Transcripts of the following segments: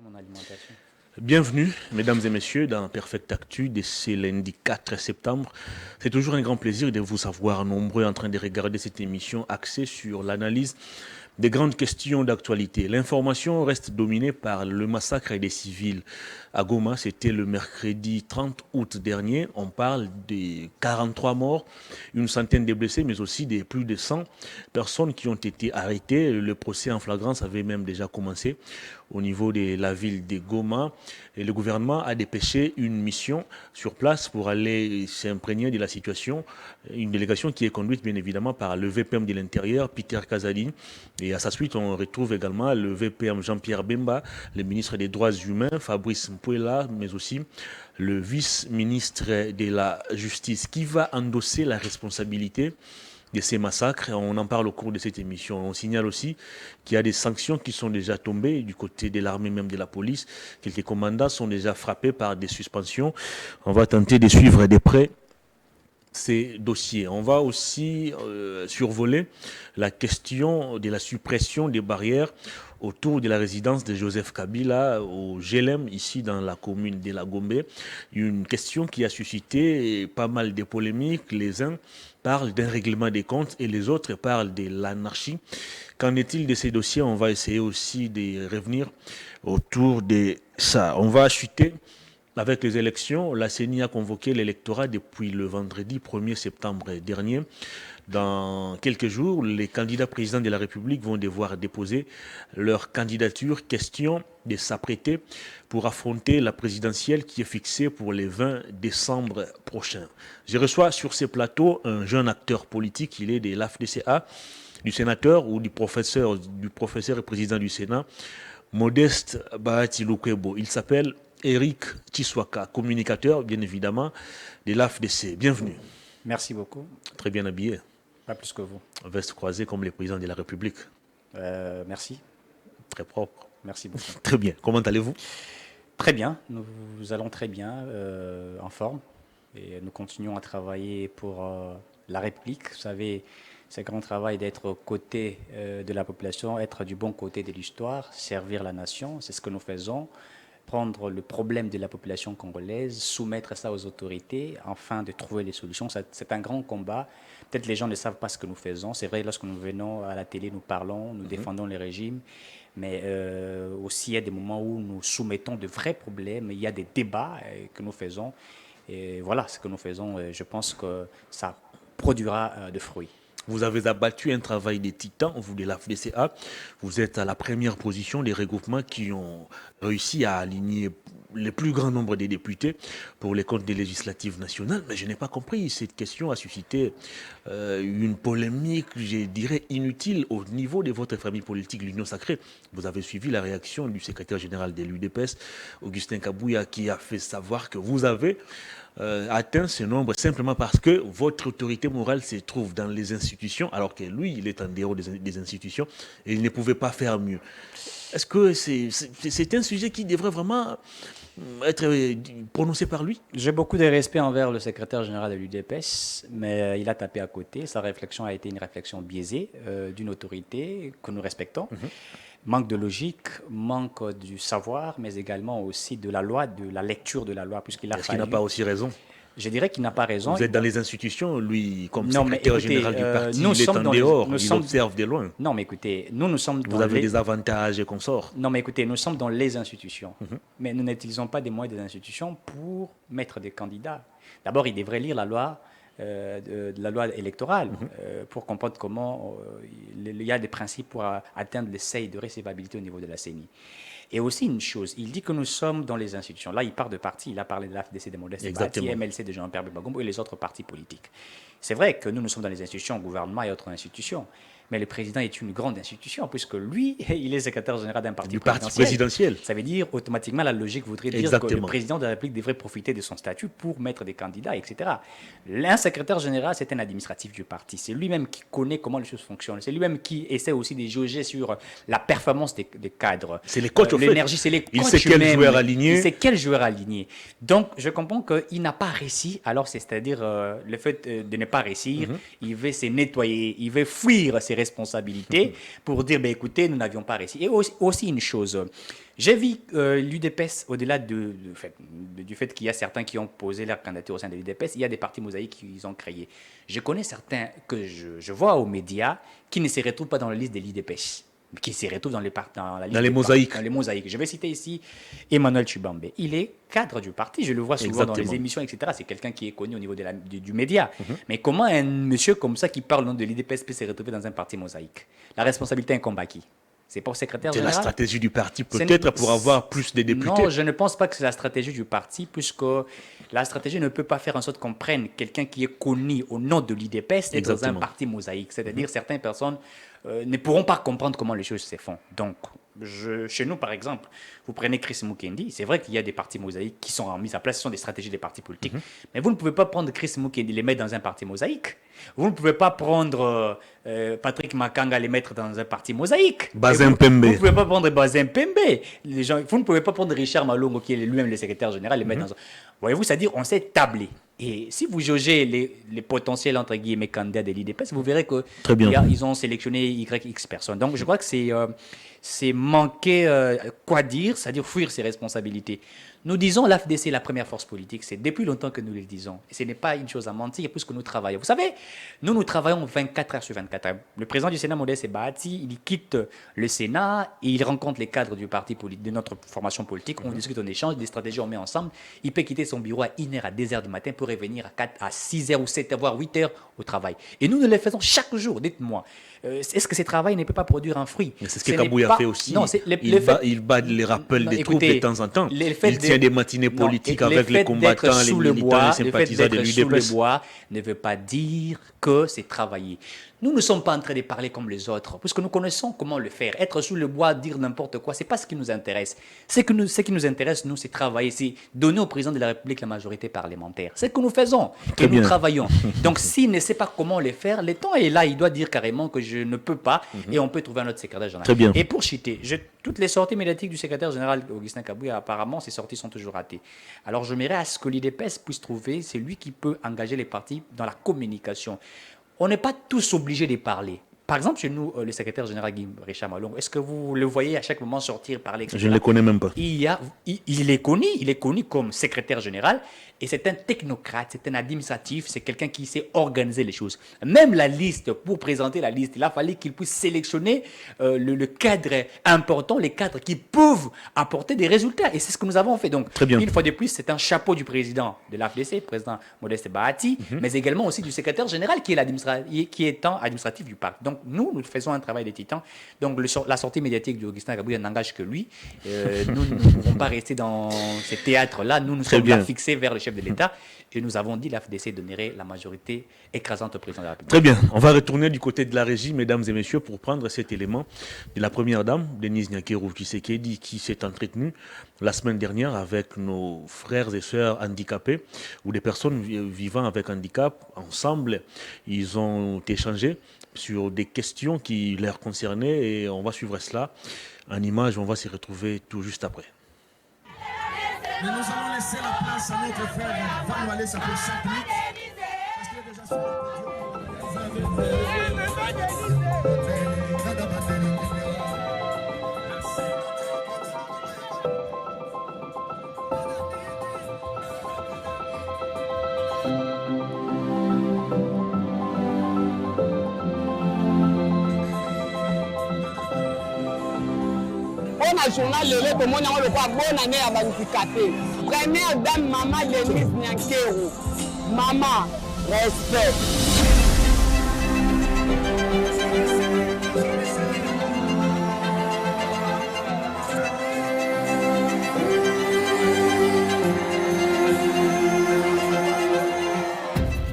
mon alimentation. Bienvenue, mesdames et messieurs, dans Perfect Actu de ce lundi 4 septembre. C'est toujours un grand plaisir de vous savoir nombreux en train de regarder cette émission axée sur l'analyse des grandes questions d'actualité. L'information reste dominée par le massacre des civils à Goma. C'était le mercredi 30 août dernier. On parle de 43 morts, une centaine de blessés, mais aussi de plus de 100 personnes qui ont été arrêtées. Le procès en flagrance avait même déjà commencé au niveau de la ville de Goma. Et le gouvernement a dépêché une mission sur place pour aller s'imprégner de la situation. Une délégation qui est conduite bien évidemment par le VPM de l'Intérieur, Peter Kazadi. Et à sa suite, on retrouve également le VPM Jean-Pierre Bemba, le ministre des Droits humains, Fabrice Mpouela, mais aussi le vice-ministre de la Justice, qui va endosser la responsabilité de ces massacres. On en parle au cours de cette émission. On signale aussi qu'il y a des sanctions qui sont déjà tombées du côté de l'armée, même de la police. Quelques commandants sont déjà frappés par des suspensions. On va tenter de suivre de près ces dossiers. On va aussi survoler la question de la suppression des barrières autour de la résidence de Joseph Kabila au GLM, ici dans la commune de la Gombe. Une question qui a suscité pas mal de polémiques. Les uns parlent d'un règlement des comptes et les autres parlent de l'anarchie. Qu'en est-il de ces dossiers? On va essayer aussi de revenir autour de ça. On va chuter avec les élections. La CENI a convoqué l'électorat depuis le vendredi 1er septembre dernier. Dans quelques jours, les candidats présidents de la République vont devoir déposer leur candidature. Question de s'apprêter pour affronter la présidentielle qui est fixée pour le 20 décembre prochain. Je reçois sur ces plateaux un jeune acteur politique. Il est de l'AFDCA, du sénateur ou du professeur et président du Sénat, Modeste Bahati Lukwebo. Il s'appelle Eric Chiswaka, communicateur, bien évidemment, de l'AFDC. Bienvenue. Merci beaucoup. Très bien habillé. Pas plus que vous. Veste croisée comme les présidents de la République. Merci. Très propre. Merci beaucoup. Très bien. Comment allez-vous? Très bien. Nous allons très bien, en forme. Et nous continuons à travailler pour la République. Vous savez, c'est un grand travail d'être aux côtés de la population, être du bon côté de l'histoire, servir la nation. C'est ce que nous faisons. Prendre le problème de la population congolaise, soumettre ça aux autorités, afin de trouver les solutions. C'est un grand combat. Peut-être les gens ne savent pas ce que nous faisons. C'est vrai, lorsque nous venons à la télé, nous parlons, nous défendons les régimes, mais aussi il y a des moments où nous soumettons de vrais problèmes, il y a des débats que nous faisons. Et voilà ce que nous faisons. Je pense que ça produira de fruits. Vous avez abattu un travail des titans, vous de la FDCA. Vous êtes à la première position des regroupements qui ont réussi à aligner le plus grand nombre des députés pour les comptes des législatives nationales. Mais je n'ai pas compris. Cette question a suscité une polémique, je dirais, inutile au niveau de votre famille politique, l'Union Sacrée. Vous avez suivi la réaction du secrétaire général de l'UDPS, Augustin Kabouya, qui a fait savoir que vous avez atteint ce nombre simplement parce que votre autorité morale se trouve dans les institutions, alors que lui, il est en dehors des institutions et il ne pouvait pas faire mieux. Est-ce que c'est un sujet qui devrait vraiment être prononcé par lui? J'ai beaucoup de respect envers le secrétaire général de l'UDPS, mais il a tapé à côté. Sa réflexion a été une réflexion biaisée d'une autorité que nous respectons. Manque de logique, manque du savoir, mais également aussi de la loi, de la lecture de la loi, puisqu'il a Est-ce qu'il n'a pas aussi raison? Je dirais qu'il n'a pas raison. Vous êtes dans les institutions, lui, comme Non, mais secrétaire écoutez, général du parti, nous il est sommes en dans dehors, nous il sommes- observe de loin. Non, mais écoutez, nous sommes Vous dans avez les... des avantages et consorts. Non, mais écoutez, nous sommes dans les institutions. Mais nous n'utilisons pas des moyens des institutions pour mettre des candidats. D'abord, il devrait lire la loi, de la loi électorale pour comprendre comment il y a des principes pour atteindre les seuils de recevabilité au niveau de la CENI. Et aussi une chose, il dit que nous sommes dans les institutions. Là, il part de parti, il a parlé de l'AFDC de Modeste Bahati, MLC de Jean-Pierre Bemba et les autres partis politiques. C'est vrai que nous sommes dans les institutions, gouvernement et autres institutions. Mais le président est une grande institution, puisque lui, il est secrétaire général d'un parti présidentiel. Ça veut dire, automatiquement, la logique voudrait dire que le président de la République devrait profiter de son statut pour mettre des candidats, etc. Un secrétaire général, c'est un administratif du parti. C'est lui-même qui connaît comment les choses fonctionnent. C'est lui-même qui essaie aussi de jauger sur la performance des cadres. C'est les coachs, l'énergie, c'est les coachs. Il sait quel joueur aligner. Il sait quel joueur aligner. Donc, je comprends qu'il n'a pas réussi. Alors, c'est-à-dire le fait de ne pas réussir, il veut se nettoyer, il veut fuir ses responsabilités pour dire, ben, écoutez, nous n'avions pas réussi. Et aussi une chose, j'ai vu l'UDPS, au-delà du fait qu'il y a certains qui ont posé leur candidature au sein de l'UDPS, il y a des partis mosaïques qu'ils ont créés. Je connais certains que je vois aux médias qui ne se retrouvent pas dans la liste de l'UDPS, qui se retrouvent dans la liste dans les mosaïques. Dans les mosaïques. Je vais citer ici Emmanuel Chubambe. Il est cadre du parti, je le vois souvent dans les émissions, etc. C'est quelqu'un qui est connu au niveau du média. Mais comment un monsieur comme ça qui parle au nom de l'UDPS peut se retrouver dans un parti mosaïque? La responsabilité incombe à qui? C'est pas au secrétaire général. C'est la stratégie du parti peut-être pour avoir plus de députés. Non, je ne pense pas que c'est la stratégie du parti, puisque la stratégie ne peut pas faire en sorte qu'on prenne quelqu'un qui est connu au nom de l'UDPS et dans un parti mosaïque. C'est-à-dire certaines personnes ne pourront pas comprendre comment les choses se font. Donc, chez nous, par exemple, vous prenez Chris Mukendi, c'est vrai qu'il y a des partis mosaïques qui sont mis à place, ce sont des stratégies des partis politiques, mais vous ne pouvez pas prendre Chris Mukendi et les mettre dans un parti mosaïque. Vous ne pouvez pas prendre Patrick Makanga et les mettre dans un parti mosaïque. Bazin Pembe. Vous ne pouvez pas prendre Bazin Pembe. Vous ne pouvez pas prendre Richard Malongo, qui est lui-même le secrétaire général, les mettre dans un... Voyez-vous, c'est-à-dire on s'est tablé. Et si vous jaugez les potentiels, entre guillemets, candidats de l'IDPS, vous verrez qu'ils ont sélectionné YX personnes. Donc, je crois que c'est manquer, quoi dire, c'est-à-dire fuir ses responsabilités. Nous disons l'AFDC est la première force politique. C'est depuis longtemps que nous le disons. Et ce n'est pas une chose à mentir, puisque nous travaillons. Vous savez, nous travaillons 24 heures sur 24 heures. Le président du Sénat, Modeste Bahati, il quitte le Sénat et il rencontre les cadres du parti politique, de notre formation politique. On discute, on échange, des stratégies, on met ensemble. Il peut quitter son bureau à 1h, à 2h du matin pour revenir à 6h ou 7h, voire 8h au travail. Et nous le faisons chaque jour. Dites-moi, est-ce que ce travail ne peut pas produire un fruit? C'est ce que Kabouya fait aussi. Non, il bat les rappels des troupes de temps en temps. Il tient des matinées politiques avec les combattants, les militants, les sympathisants de l'UDPS. Le fait d'être sous le bois ne veut pas dire que c'est travailler. Nous ne sommes pas en train de parler comme les autres, puisque nous connaissons comment le faire. Être sous le bois, dire n'importe quoi, ce n'est pas ce qui nous intéresse. Ce qui nous intéresse, nous, c'est travailler, c'est donner au président de la République la majorité parlementaire. C'est ce que nous faisons, et nous travaillons. Donc, s'il ne sait pas comment le faire, le temps est là, il doit dire carrément que je ne peux pas, et on peut trouver un autre secrétaire général. Très bien. Et pour chiter, toutes les sorties médiatiques du secrétaire général Augustin Kabouya, apparemment, ces sorties sont toujours ratées. Alors, je m'aimerais à ce que l'IDPS puisse trouver, c'est lui qui peut engager les partis dans la communication. On n'est pas tous obligés de parler. Par exemple, chez nous, le secrétaire général Richard Malongo, est-ce que vous le voyez à chaque moment sortir, parler, etc. Je ne le connais même pas. Il est connu comme secrétaire général et c'est un technocrate, c'est un administratif, c'est quelqu'un qui sait organiser les choses. Même la liste, pour présenter la liste, il a fallu qu'il puisse sélectionner le cadre important, les cadres qui peuvent apporter des résultats. Et c'est ce que nous avons fait. Donc, une fois de plus, c'est un chapeau du président de l'AFDC, président Modeste Bahati, mais également aussi du secrétaire général qui est administratif du parc. Donc, nous faisons un travail de titan. Donc, la sortie médiatique d'Augustin Kabouya n'engage que lui. Nous ne pouvons pas rester dans ces théâtres-là. Nous sommes là fixés vers le chef de l'État. Et nous avons dit l'AFDC donnerait la majorité écrasante au président de la République. Très bien. On va retourner du côté de la régie, mesdames et messieurs, pour prendre cet élément de la première dame, Denise Nyakeru Tshisekedi, qui s'est entretenue la semaine dernière avec nos frères et sœurs handicapés ou des personnes vivant avec handicap. Ensemble, ils ont échangé sur des questions qui leur concernaient et on va suivre cela en image. On va s'y retrouver tout juste après. Mais nous allons laisser la place à notre frère Vanoualé, ça fait 5 minutes. Parce qu'il est déjà sur On a journal le lait, comme on a le quoi, bonne année à handicapé. Première dame, maman Denise Nyakeru. Maman, respect.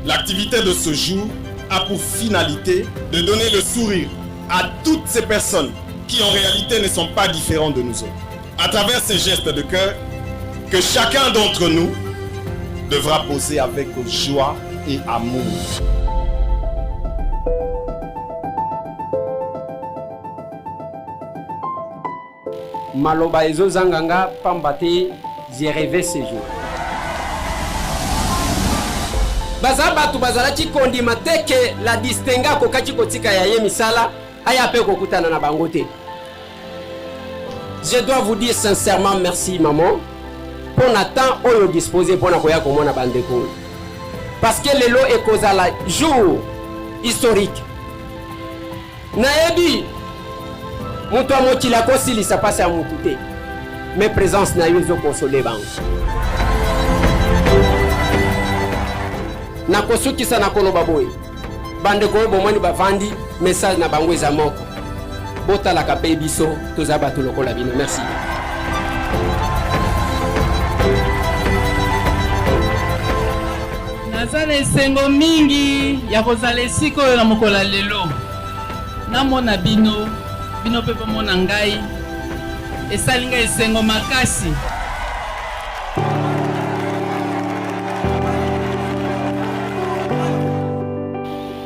L'activité de ce jour a pour finalité de donner le sourire à toutes ces personnes qui en réalité ne sont pas différents de nous autres. À travers ces gestes de cœur que chacun d'entre nous devra poser avec joie et amour. Maloba ezo zanganga pambate, j'ai rêvé ce jour. baza batu bazalaki kondima te ke la distinga kokaki kotika ya ye misala aya pe kokutana na bango te. Je dois vous dire sincèrement merci maman pour na temps oyo disposer pour na koya komona bandeko. Parce que lelo ekozala jour historique. Naebi mutu amokila kosilisa pasi ya mutu te. Mais présence na yo ezo consoler bango. Na kosukisa na koloba boye. Bandeko bomoni bavandi message na bango eza moko. Botalaka pe biso toza bato lokola bino. Merci. Nazana esengo mingi ya kozala esika oyo na mokola lelo. Namona bino pe pomona ngai. Esalinga esengo makasi.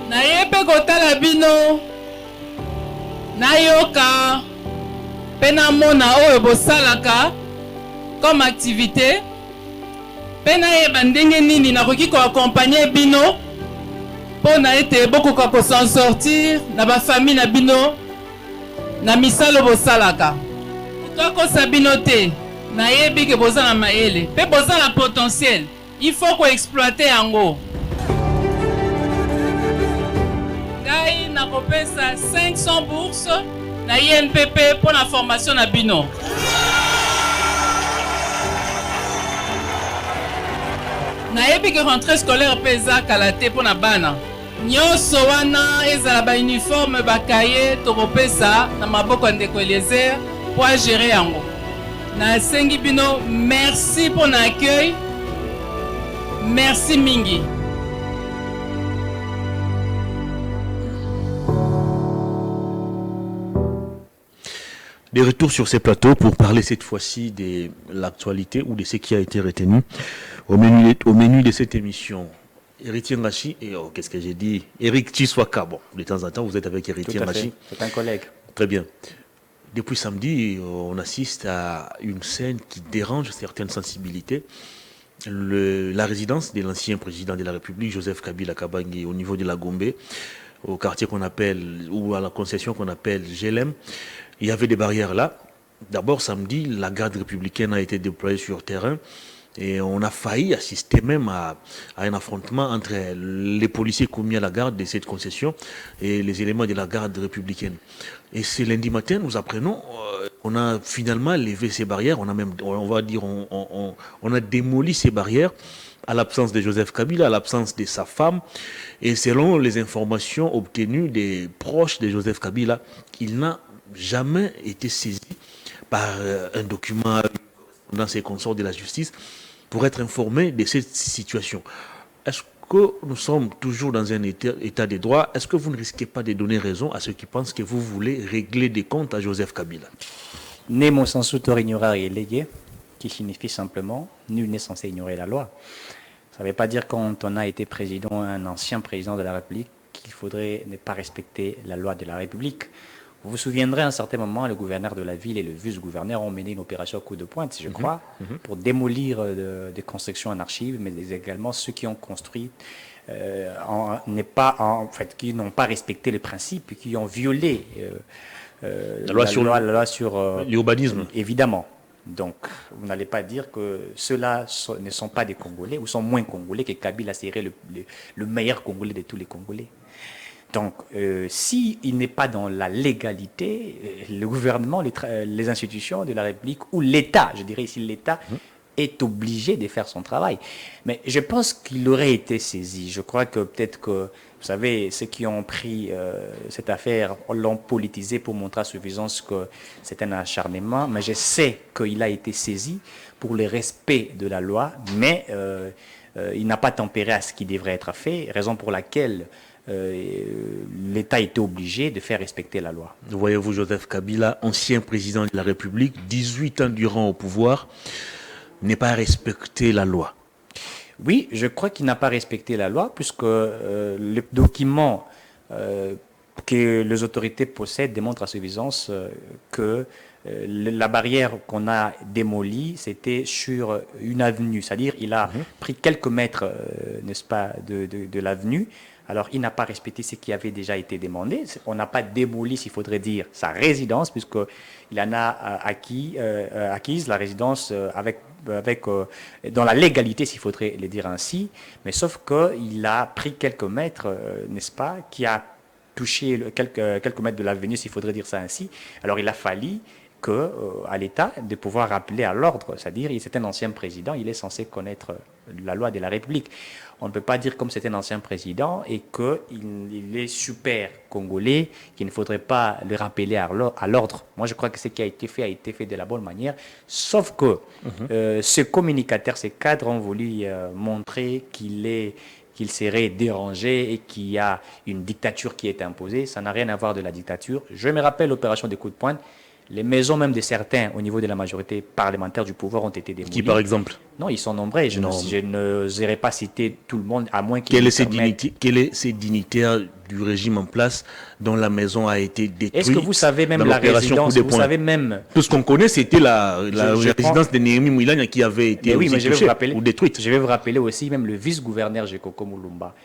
Nayepe kotala bino. Nayoka pe namona oyo bosalaka comme activité. Pe nayeba ndenge nini nakoki koaccompagner bino mpo na ete bokoka kosan sortir na bafamille na bino na misalo bosalaka. Tokosa bino te nayebi ke boza na mayele pe boza na potentiel. Il faut koexploiter yango. Ngai nakopesa 500 bourses na INPP pour la formation na bino. Nayebi ke rentrée scolaire pesa kalate pour na bana. Nyonso wana ezala ba uniforme bakaye tokopesa na maboko ndeko Eliezer pour gérer yango. Na sengi bino merci pour l'accueil. Merci mingi. Des retours sur ces plateaux pour parler cette fois-ci de l'actualité ou de ce qui a été retenu au menu de cette émission. Héritier Ngachi et qu'est-ce que j'ai dit, Eric Chiswaka. Bon, de temps en temps, vous êtes avec Héritier Ngachi. C'est un collègue. Très bien. Depuis samedi, on assiste à une scène qui dérange certaines sensibilités. La résidence de l'ancien président de la République, Joseph Kabila Kabange, au niveau de la Gombe, au quartier qu'on appelle, ou à la concession qu'on appelle GLM, il y avait des barrières là. D'abord, samedi, la garde républicaine a été déployée sur terrain et on a failli assister même à un affrontement entre les policiers commis à la garde de cette concession et les éléments de la garde républicaine. Et c'est lundi matin, nous apprenons, on a finalement levé ces barrières, on a même, on va dire, on a démoli ces barrières à l'absence de Joseph Kabila, à l'absence de sa femme. Et selon les informations obtenues des proches de Joseph Kabila, il n'a jamais été saisi par un document dans ses consorts de la justice pour être informé de cette situation. Est-ce que nous sommes toujours dans un état de droit? Est-ce que vous ne risquez pas de donner raison à ceux qui pensent que vous voulez régler des comptes à Joseph Kabila? Nemo sensu tor ignorare lege, qui signifie simplement nul n'est censé ignorer la loi. Ça ne veut pas dire quand on a été président, un ancien président de la République, qu'il faudrait ne pas respecter la loi de la République. Vous vous souviendrez, à un certain moment, le gouverneur de la ville et le vice-gouverneur ont mené une opération coup de pointe, je crois, pour démolir des constructions en archives, mais également ceux qui ont construit qui n'ont pas respecté les principes, qui ont violé la loi sur l'urbanisme. Évidemment. Donc, vous n'allez pas dire que ceux-là ne sont pas des Congolais ou sont moins Congolais, que Kabila serait le meilleur Congolais de tous les Congolais. Donc, s'il n'est pas dans la légalité, le gouvernement, les institutions de la République ou l'État, je dirais ici l'État, est obligé de faire son travail. Mais je pense qu'il aurait été saisi. Je crois que peut-être que, vous savez, ceux qui ont pris cette affaire l'ont politisé pour montrer à suffisance que c'est un acharnement. Mais je sais qu'il a été saisi pour le respect de la loi, mais il n'a pas tempéré à ce qui devrait être fait, raison pour laquelle l'État était obligé de faire respecter la loi. Voyez-vous, Joseph Kabila, ancien président de la République, 18 ans durant au pouvoir, n'est pas respecté la loi. Oui, je crois qu'il n'a pas respecté la loi, puisque le document que les autorités possèdent démontre à suffisance que la barrière qu'on a démolie, c'était sur une avenue. C'est-à-dire, il a pris quelques mètres, n'est-ce pas, de l'avenue. Alors, il n'a pas respecté ce qui avait déjà été demandé. On n'a pas démoli, s'il faudrait dire, sa résidence, puisqu'il en a acquise la résidence dans la légalité, s'il faudrait le dire ainsi. Mais sauf qu'il a pris quelques mètres, n'est-ce pas, qui a touché quelques mètres de l'avenue, s'il faudrait dire ça ainsi. Alors, il a fallu à l'État de pouvoir rappeler à l'ordre, c'est-à-dire c'est un ancien président, il est censé connaître la loi de la République. On ne peut pas dire comme c'est un ancien président et qu'il est super congolais, qu'il ne faudrait pas le rappeler à l'ordre. Moi, je crois que ce qui a été fait de la bonne manière, sauf que ce communicateur, ces cadres ont voulu montrer qu'il serait dérangé et qu'il y a une dictature qui est imposée. Ça n'a rien à voir de la dictature. Je me rappelle l'opération des coups de poing. Les maisons même de certains au niveau de la majorité parlementaire du pouvoir ont été démolies. Qui par exemple? Non, ils sont nombreux. Je n'oserais pas citer tout le monde, à moins qu'ils... Quels sont ces dignitaires du régime en place dont la maison a été détruite? Est-ce que vous savez même la résidence? Vous savez même... Tout ce qu'on connaît, c'était la résidence de Néhémie Mouilanya qui avait été touchée ou détruite. Je vais vous rappeler aussi, même le vice-gouverneur Jekoko Moulumba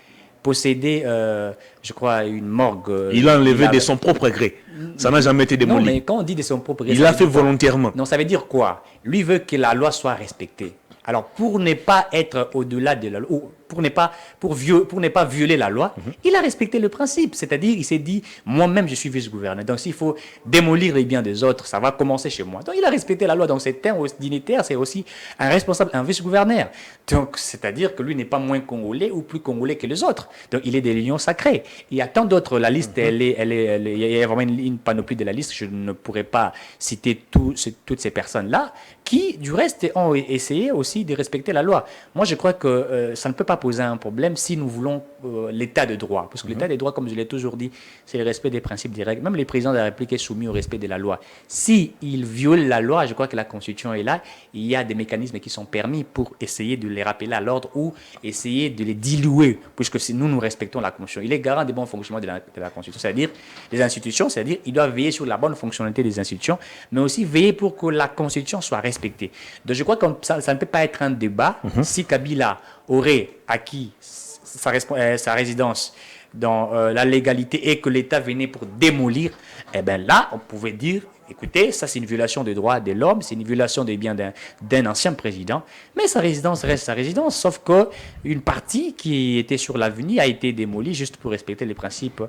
possédait, je crois, une morgue. Il a enlevé de son propre gré. Ça n'a jamais été démoli. Non, mais quand on dit de son propre gré... Il l'a fait volontairement. Non, ça veut dire quoi? Lui veut que la loi soit respectée. Alors, pour ne pas être au-delà de la loi, pour ne pas violer la loi, il a respecté le principe. C'est-à-dire, il s'est dit, moi-même, je suis vice-gouverneur. Donc, s'il faut démolir les biens des autres, ça va commencer chez moi. Donc, il a respecté la loi. Donc, c'est un dignitaire, c'est aussi un responsable, un vice-gouverneur. Donc, c'est-à-dire que lui n'est pas moins congolais ou plus congolais que les autres. Donc, il est des lions sacrés. Il y a tant d'autres. La liste, il y a vraiment une panoplie de la liste. Je ne pourrais pas citer toutes ces personnes-là qui, du reste, ont essayé aussi de respecter la loi. Moi, je crois que ça ne peut pas poser un problème si nous voulons l'état de droit. Parce que l'état de droit, comme je l'ai toujours dit, c'est le respect des principes, des règles. Même le président de la République est soumis au respect de la loi. S'il viole la loi, je crois que la Constitution est là, il y a des mécanismes qui sont permis pour essayer de les rappeler à l'ordre ou essayer de les diluer, puisque nous respectons la Constitution. Il est garant du bon fonctionnement de la Constitution, c'est-à-dire les institutions, c'est-à-dire il doit veiller sur la bonne fonctionnalité des institutions, mais aussi veiller pour que la Constitution soit respectée. Donc je crois que ça ne peut pas être un débat si Kabila aurait acquis sa résidence dans la légalité et que l'État venait pour démolir, eh bien là, on pouvait dire, écoutez, ça c'est une violation des droits de l'homme, c'est une violation des biens d'un ancien président, mais sa résidence reste sa résidence, sauf qu'une partie qui était sur l'avenue a été démolie juste pour respecter les principes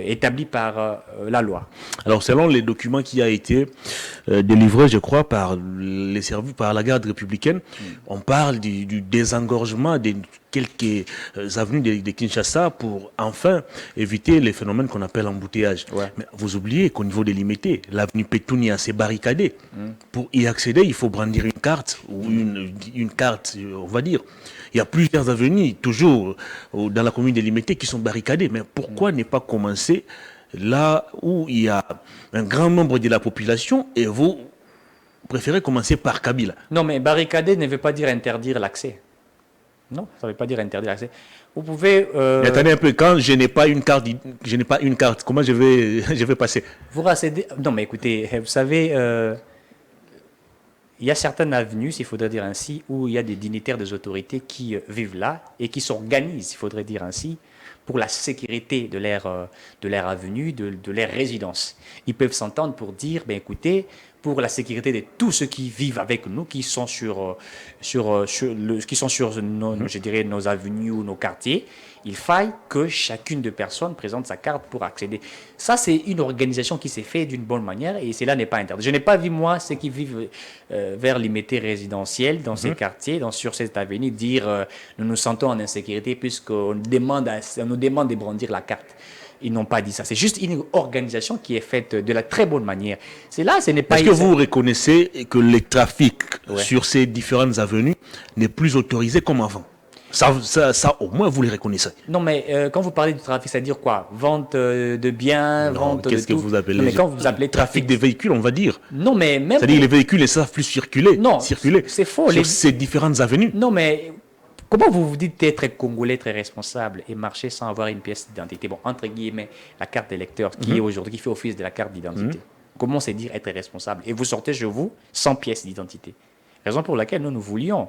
établis par la loi. Alors selon les documents qui a été délivrés, je crois, par les services, par la garde républicaine, on parle du désengorgement des quelques avenues de Kinshasa pour enfin éviter les phénomènes qu'on appelle embouteillage. Ouais. Mais vous oubliez qu'au niveau délimité, l'avenue Pétunia s'est barricadée. Pour y accéder, il faut brandir une carte, ou une carte, on va dire. Il y a plusieurs avenues, toujours dans la commune délimitée, qui sont barricadées. Mais pourquoi ne pas commencer là où il y a un grand nombre de la population et vous préférez commencer par Kabila? Non, mais barricader ne veut pas dire interdire l'accès. Non, ça ne veut pas dire interdire l'accès. Vous pouvez... Mais attendez un peu, quand je n'ai pas une carte, comment je vais passer? Vous raccédez... Non, mais écoutez, vous savez, il y a certaines avenues, s'il faudrait dire ainsi, où il y a des dignitaires des autorités qui vivent là et qui s'organisent, s'il faudrait dire ainsi, pour la sécurité de leur avenue, de leur résidence. Ils peuvent s'entendre pour dire, ben écoutez, pour la sécurité de tous ceux qui vivent avec nous, qui sont sur nos avenues ou nos quartiers, il faille que chacune des personnes présente sa carte pour accéder. Ça, c'est une organisation qui s'est faite d'une bonne manière et cela n'est pas interdit. Je n'ai pas vu, moi, ceux qui vivent vers l'immédiat résidentiel, dans ces quartiers, sur cette avenue, dire nous nous sentons en insécurité puisqu'on nous demande de brandir la carte. Ils n'ont pas dit ça. C'est juste une organisation qui est faite de la très bonne manière. C'est là, ce n'est pas... Est-ce que vous reconnaissez que le trafic sur ces différentes avenues n'est plus autorisé comme avant? Ça, au moins, vous les reconnaissez. Non, mais quand vous parlez du trafic, ça veut dire quoi? Vente de biens, vente de tout? Qu'est-ce que vous appelez? Non, mais quand vous appelez trafic des véhicules, on va dire. Non, mais même... C'est-à-dire les véhicules ne savent plus circuler. Non, c'est faux. Sur ces différentes avenues. Non, mais... Comment vous vous dites être congolais, très responsable et marcher sans avoir une pièce d'identité? Bon, entre guillemets, la carte d'électeur qui est aujourd'hui, qui fait office de la carte d'identité. Comment c'est dire être responsable? Et vous sortez chez vous sans pièce d'identité. Raison pour laquelle nous voulions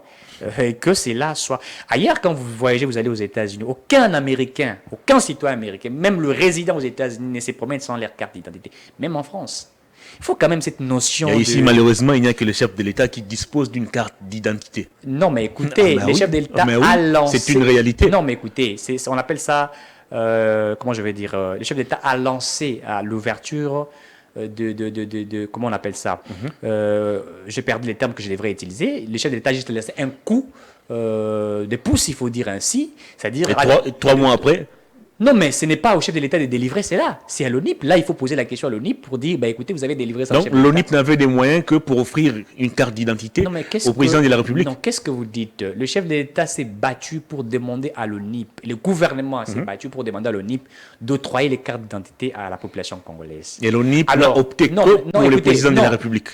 que cela soit... Ailleurs, quand vous voyagez, vous allez aux États-Unis, aucun Américain, aucun citoyen américain, même le résident aux États-Unis ne se promène sans leur carte d'identité. Même en France. Il faut quand même cette notion ici, malheureusement, il n'y a que le chef de l'État qui dispose d'une carte d'identité. Non, mais écoutez, le chef de l'État a lancé... C'est une réalité. Non, mais écoutez, on appelle ça... comment je vais dire, le chef d'État a lancé à l'ouverture comment on appelle ça, j'ai perdu les termes que je devrais utiliser. Le chef d'État a juste laissé un coup de pouce, il faut dire ainsi, c'est-à-dire... Et 3 mois après? Non, mais ce n'est pas au chef de l'État de délivrer cela, c'est à l'ONIP. Là, il faut poser la question à l'ONIP pour dire, écoutez, vous avez délivré ça. Donc, l'ONIP n'avait des moyens que pour offrir une carte d'identité au président de la République. Non, qu'est-ce que vous dites? Le chef de l'État s'est battu pour demander à l'ONIP, le gouvernement s'est battu pour demander à l'ONIP d'octroyer les cartes d'identité à la population congolaise. Et l'ONIP n'a opté que pour le président de la République.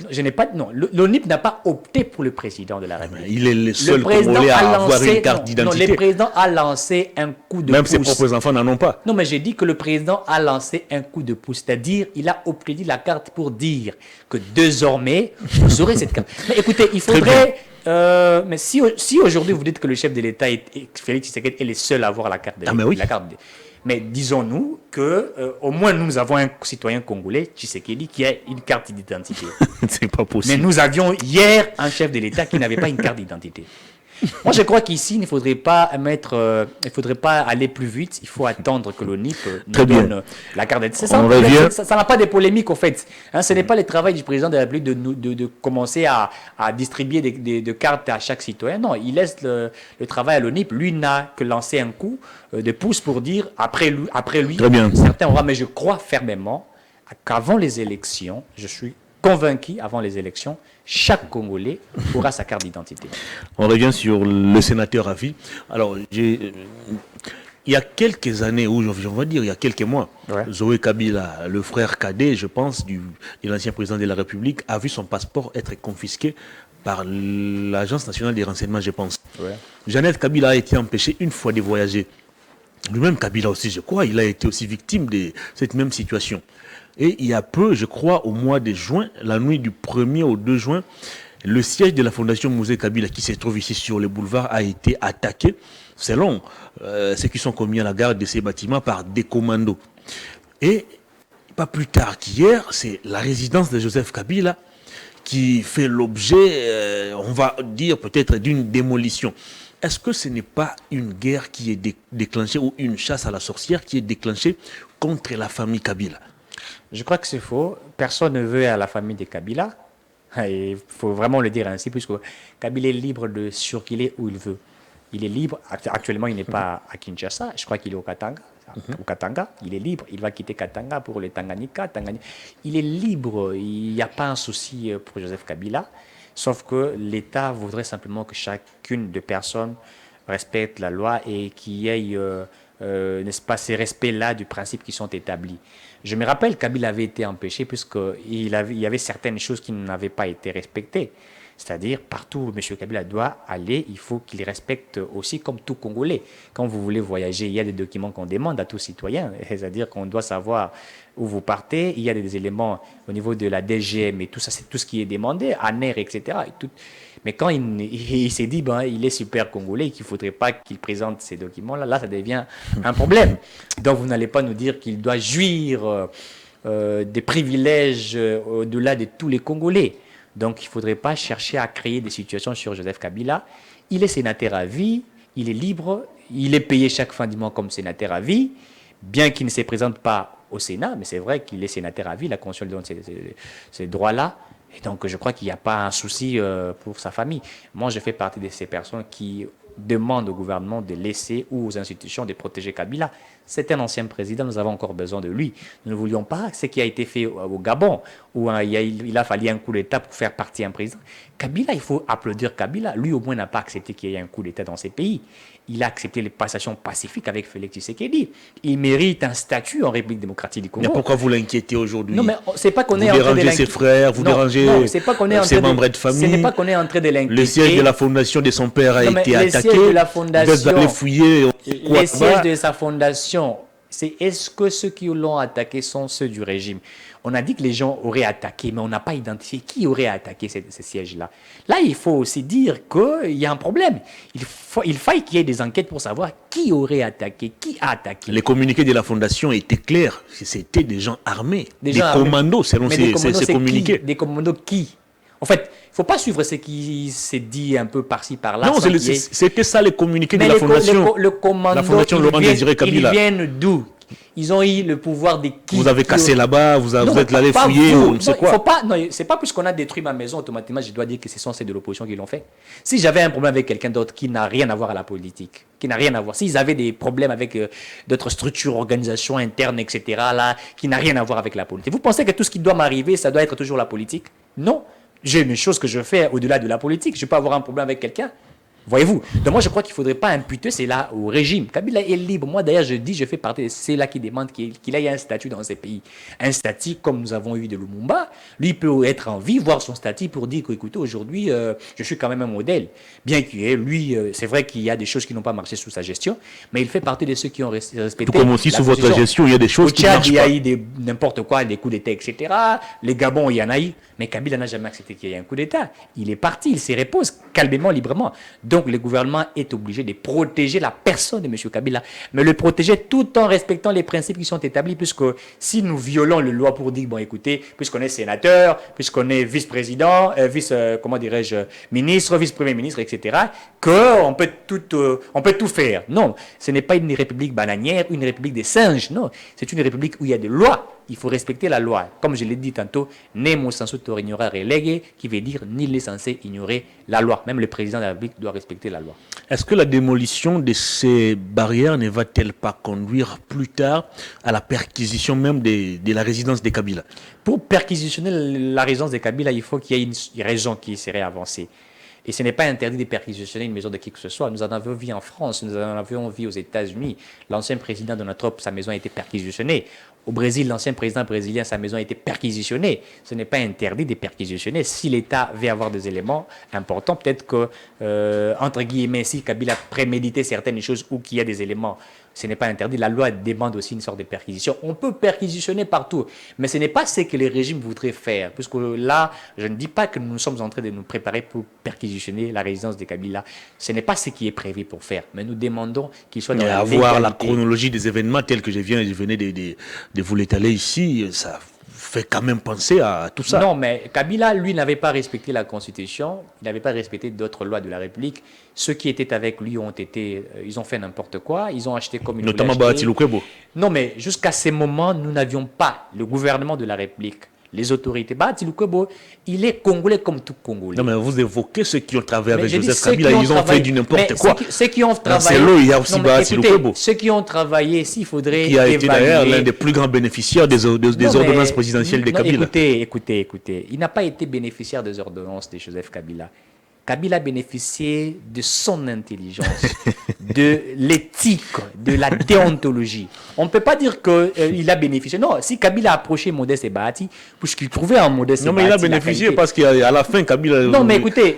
L'ONIP n'a pas opté pour le président de la République. Il est le seul Congolais à avoir une carte d'identité. Non, le président a lancé un coup de pouce. Même ses propres enfants n'en ont pas. Non, mais j'ai dit que le président a lancé un coup de pouce, c'est-à-dire il a obtenu la carte pour dire que désormais, vous aurez cette carte. Mais écoutez, il faudrait... mais si aujourd'hui vous dites que le chef de l'État, Félix Tshisekedi, est le seul à avoir la carte de l'État, mais disons-nous qu'au moins nous avons un citoyen congolais, Tshisekedi, qui a une carte d'identité. C'est pas possible. Mais nous avions hier un chef de l'État qui n'avait pas une carte d'identité. Moi, je crois qu'ici, il ne faudrait pas aller plus vite. Il faut attendre que l'ONIP nous donne la carte d'identité. Ça n'a pas de polémique, au fait. Ce n'est pas le travail du président de la République de commencer à distribuer des cartes à chaque citoyen. Non, il laisse le travail à l'ONIP. Lui n'a que lancé un coup de pouce pour dire, après lui, certains auront. Mais je crois fermement qu'avant les élections, je suis convaincu, avant les élections, chaque Congolais aura sa carte d'identité. On revient sur le sénateur à vie. Alors, il y a quelques années, ou on va dire il y a quelques mois, Zoé Kabila, le frère cadet, je pense, de l'ancien président de la République, a vu son passeport être confisqué par l'Agence nationale des renseignements, je pense. Jeannette Kabila a été empêchée une fois de voyager. Lui-même, Kabila aussi, je crois, il a été aussi victime de cette même situation. Et il y a peu, je crois, au mois de juin, la nuit du 1er au 2 juin, le siège de la Fondation Musée Kabila, qui se trouve ici sur le boulevard, a été attaqué, selon ceux qui sont commis à la garde de ces bâtiments, par des commandos. Et pas plus tard qu'hier, c'est la résidence de Joseph Kabila qui fait l'objet, on va dire peut-être, d'une démolition. Est-ce que ce n'est pas une guerre qui est déclenchée ou une chasse à la sorcière qui est déclenchée contre la famille Kabila? Je crois que c'est faux. Personne ne veut à la famille de Kabila. Il faut vraiment le dire ainsi, puisque Kabila est libre de circuler où il veut. Il est libre. Actuellement, il n'est pas à Kinshasa. Je crois qu'il est au Katanga. Au Katanga, il est libre. Il va quitter Katanga pour le Tanganyika. Il est libre. Il n'y a pas un souci pour Joseph Kabila. Sauf que l'État voudrait simplement que chacune des personnes respecte la loi et qu'il y ait, n'est-ce pas, ces respects-là du principe qui sont établis. Je me rappelle, Kabila avait été empêché puisqu'il y avait certaines choses qui n'avaient pas été respectées. C'est-à-dire, partout où M. Kabila doit aller, il faut qu'il respecte aussi comme tout Congolais. Quand vous voulez voyager, il y a des documents qu'on demande à tout citoyen. C'est-à-dire qu'on doit savoir où vous partez. Il y a des éléments au niveau de la DGM et tout ça, c'est tout ce qui est demandé, ANER, etc. Et tout. Mais quand il s'est dit, il est super Congolais, qu'il ne faudrait pas qu'il présente ces documents-là, là, ça devient un problème. Donc, vous n'allez pas nous dire qu'il doit jouir des privilèges au-delà de tous les Congolais. Donc, il ne faudrait pas chercher à créer des situations sur Joseph Kabila. Il est sénateur à vie, il est libre, il est payé chaque fin du mois comme sénateur à vie, bien qu'il ne se présente pas au Sénat, mais c'est vrai qu'il est sénateur à vie, la Constitution lui donne ces droits-là. Et donc, je crois qu'il n'y a pas un souci pour sa famille. Moi, je fais partie de ces personnes qui demandent au gouvernement de laisser ou aux institutions de protéger Kabila. C'est un ancien président, nous avons encore besoin de lui. Nous ne voulions pas ce qui a été fait au Gabon, où il a fallu un coup d'État pour faire partir un président. Kabila, il faut applaudir Kabila. Lui, au moins, n'a pas accepté qu'il y ait un coup d'État dans ces pays. Il a accepté les passations pacifiques avec Félix Tshisekedi. Il mérite un statut en République démocratique du Congo. Mais pourquoi vous l'inquiétez aujourd'hui? Non, mais c'est pas qu'on est en train de l'inquiéter. Vous dérangez ses frères, vous dérangez ses membres de famille. Ce n'est pas qu'on est en train de l'inquiéter. Le siège de la fondation de son père a été attaqué. Le siège de la fondation, vous allez fouiller. Le siège de sa fondation, c'est est-ce que ceux qui l'ont attaqué sont ceux du régime? On a dit que les gens auraient attaqué, mais on n'a pas identifié qui aurait attaqué ces sièges-là. Là, il faut aussi dire qu'il y a un problème. Il faille qu'il y ait des enquêtes pour savoir qui aurait attaqué, qui a attaqué. Les communiqués de la Fondation étaient clairs. C'était des gens armés, des armés. commandos, selon ces communiqués. Des commandos qui? En fait, il ne faut pas suivre ce qui s'est dit un peu par-ci, par-là. Non, c'était ça les communiqués de la Fondation. Le commando, la Fondation Laurent Désiré Kabila. Ils viennent d'où? Ils ont eu le pouvoir de qui? Vous avez cassé là-bas, vous êtes allé fouiller, ou c'est quoi? C'est pas puisqu'on a détruit ma maison, automatiquement, je dois dire que ce sont ceux de l'opposition qui l'ont fait. Si j'avais un problème avec quelqu'un d'autre qui n'a rien à voir à la politique, qui n'a rien à voir, s'ils avaient des problèmes avec d'autres structures, organisations internes, etc., là, qui n'a rien à voir avec la politique, vous pensez que tout ce qui doit m'arriver, ça doit être toujours la politique? Non. J'ai une chose que je fais au-delà de la politique. Je peux avoir un problème avec quelqu'un. Voyez-vous? Donc moi, je crois qu'il ne faudrait pas imputer cela au régime. Kabila est libre. Moi, d'ailleurs, je fais partie de ceux-là qui demandent qu'il ait un statut dans ces pays. Un statut comme nous avons eu de Lumumba. Lui, il peut être en vie, voir son statut pour dire qu'écoutez, aujourd'hui, je suis quand même un modèle. Bien qu'il ait, lui, c'est vrai qu'il y a des choses qui n'ont pas marché sous sa gestion, mais il fait partie de ceux qui ont respecté. Tout comme aussi sous votre gestion, il y a des choses qui ne marchent pas. Au Tchad, il y a eu n'importe quoi, des coups d'État, etc. Les Gabon, il y en a eu. Mais Kabila n'a jamais accepté qu'il y ait un coup d'État. Il est parti, il se repose calmement, librement. Donc le gouvernement est obligé de protéger la personne de M. Kabila, mais le protéger tout en respectant les principes qui sont établis, puisque si nous violons la loi pour dire, bon écoutez, puisqu'on est sénateur, puisqu'on est vice-président, ministre, vice-premier ministre, etc., qu'on peut tout faire. Non, ce n'est pas une république bananière, une république des singes, non. C'est une république où il y a des lois. Il faut respecter la loi. Comme je l'ai dit tantôt, nemo sensu tor ignora relege, qui veut dire nul n'est censé ignorer la loi. Même le président de la République doit respecter la loi. Est-ce que la démolition de ces barrières ne va-t-elle pas conduire plus tard à la perquisition même de la résidence des Kabila? Pour perquisitionner la résidence des Kabila, il faut qu'il y ait une raison qui serait avancée. Et ce n'est pas interdit de perquisitionner une maison de qui que ce soit. Nous en avons vu en France, nous en avons vu aux États-Unis. L'ancien président Donald Trump, sa maison a été perquisitionnée. Au Brésil, l'ancien président brésilien, sa maison a été perquisitionnée. Ce n'est pas interdit de perquisitionner. Si l'État veut avoir des éléments importants, peut-être que, entre guillemets, si Kabila préméditait certaines choses ou qu'il y a des éléments, ce n'est pas interdit. La loi demande aussi une sorte de perquisition. On peut perquisitionner partout, mais ce n'est pas ce que les régimes voudraient faire. Puisque là, je ne dis pas que nous sommes en train de nous préparer pour perquisitionner la résidence de Kabila. Ce n'est pas ce qui est prévu pour faire. Mais nous demandons qu'il soit dans la légalité. Avoir la chronologie des événements tels que je venais de vous l'étaler ici, ça fait quand même penser à tout ça. Non, mais Kabila, lui, n'avait pas respecté la Constitution, il n'avait pas respecté d'autres lois de la République. Ceux qui étaient avec lui ils ont fait n'importe quoi, ils ont acheté comme une... Notamment Bahati Lukwebo. Non, mais jusqu'à ce moment, nous n'avions pas le gouvernement de la République, les autorités. Bahati Lukwebo, il est congolais comme tout Congolais. Non, mais vous évoquez ceux qui ont travaillé avec Joseph Kabila, ils ont fait du n'importe quoi. Ceux qui ont travaillé... Dans il y a aussi Bahati Lukwebo. Ceux qui ont travaillé, s'il faudrait... Qui a été d'ailleurs l'un des plus grands bénéficiaires des ordonnances présidentielles de Kabila. Écoutez, il n'a pas été bénéficiaire des ordonnances de Joseph Kabila. Kabila bénéficiait de son intelligence, de l'éthique, de la déontologie. On ne peut pas dire qu'il a bénéficié. Non, si Kabila a approché Modeste Bahati, puisqu'il trouvait un Modeste Bahati... Non, mais il a bénéficié parce qu'à la fin, Kabila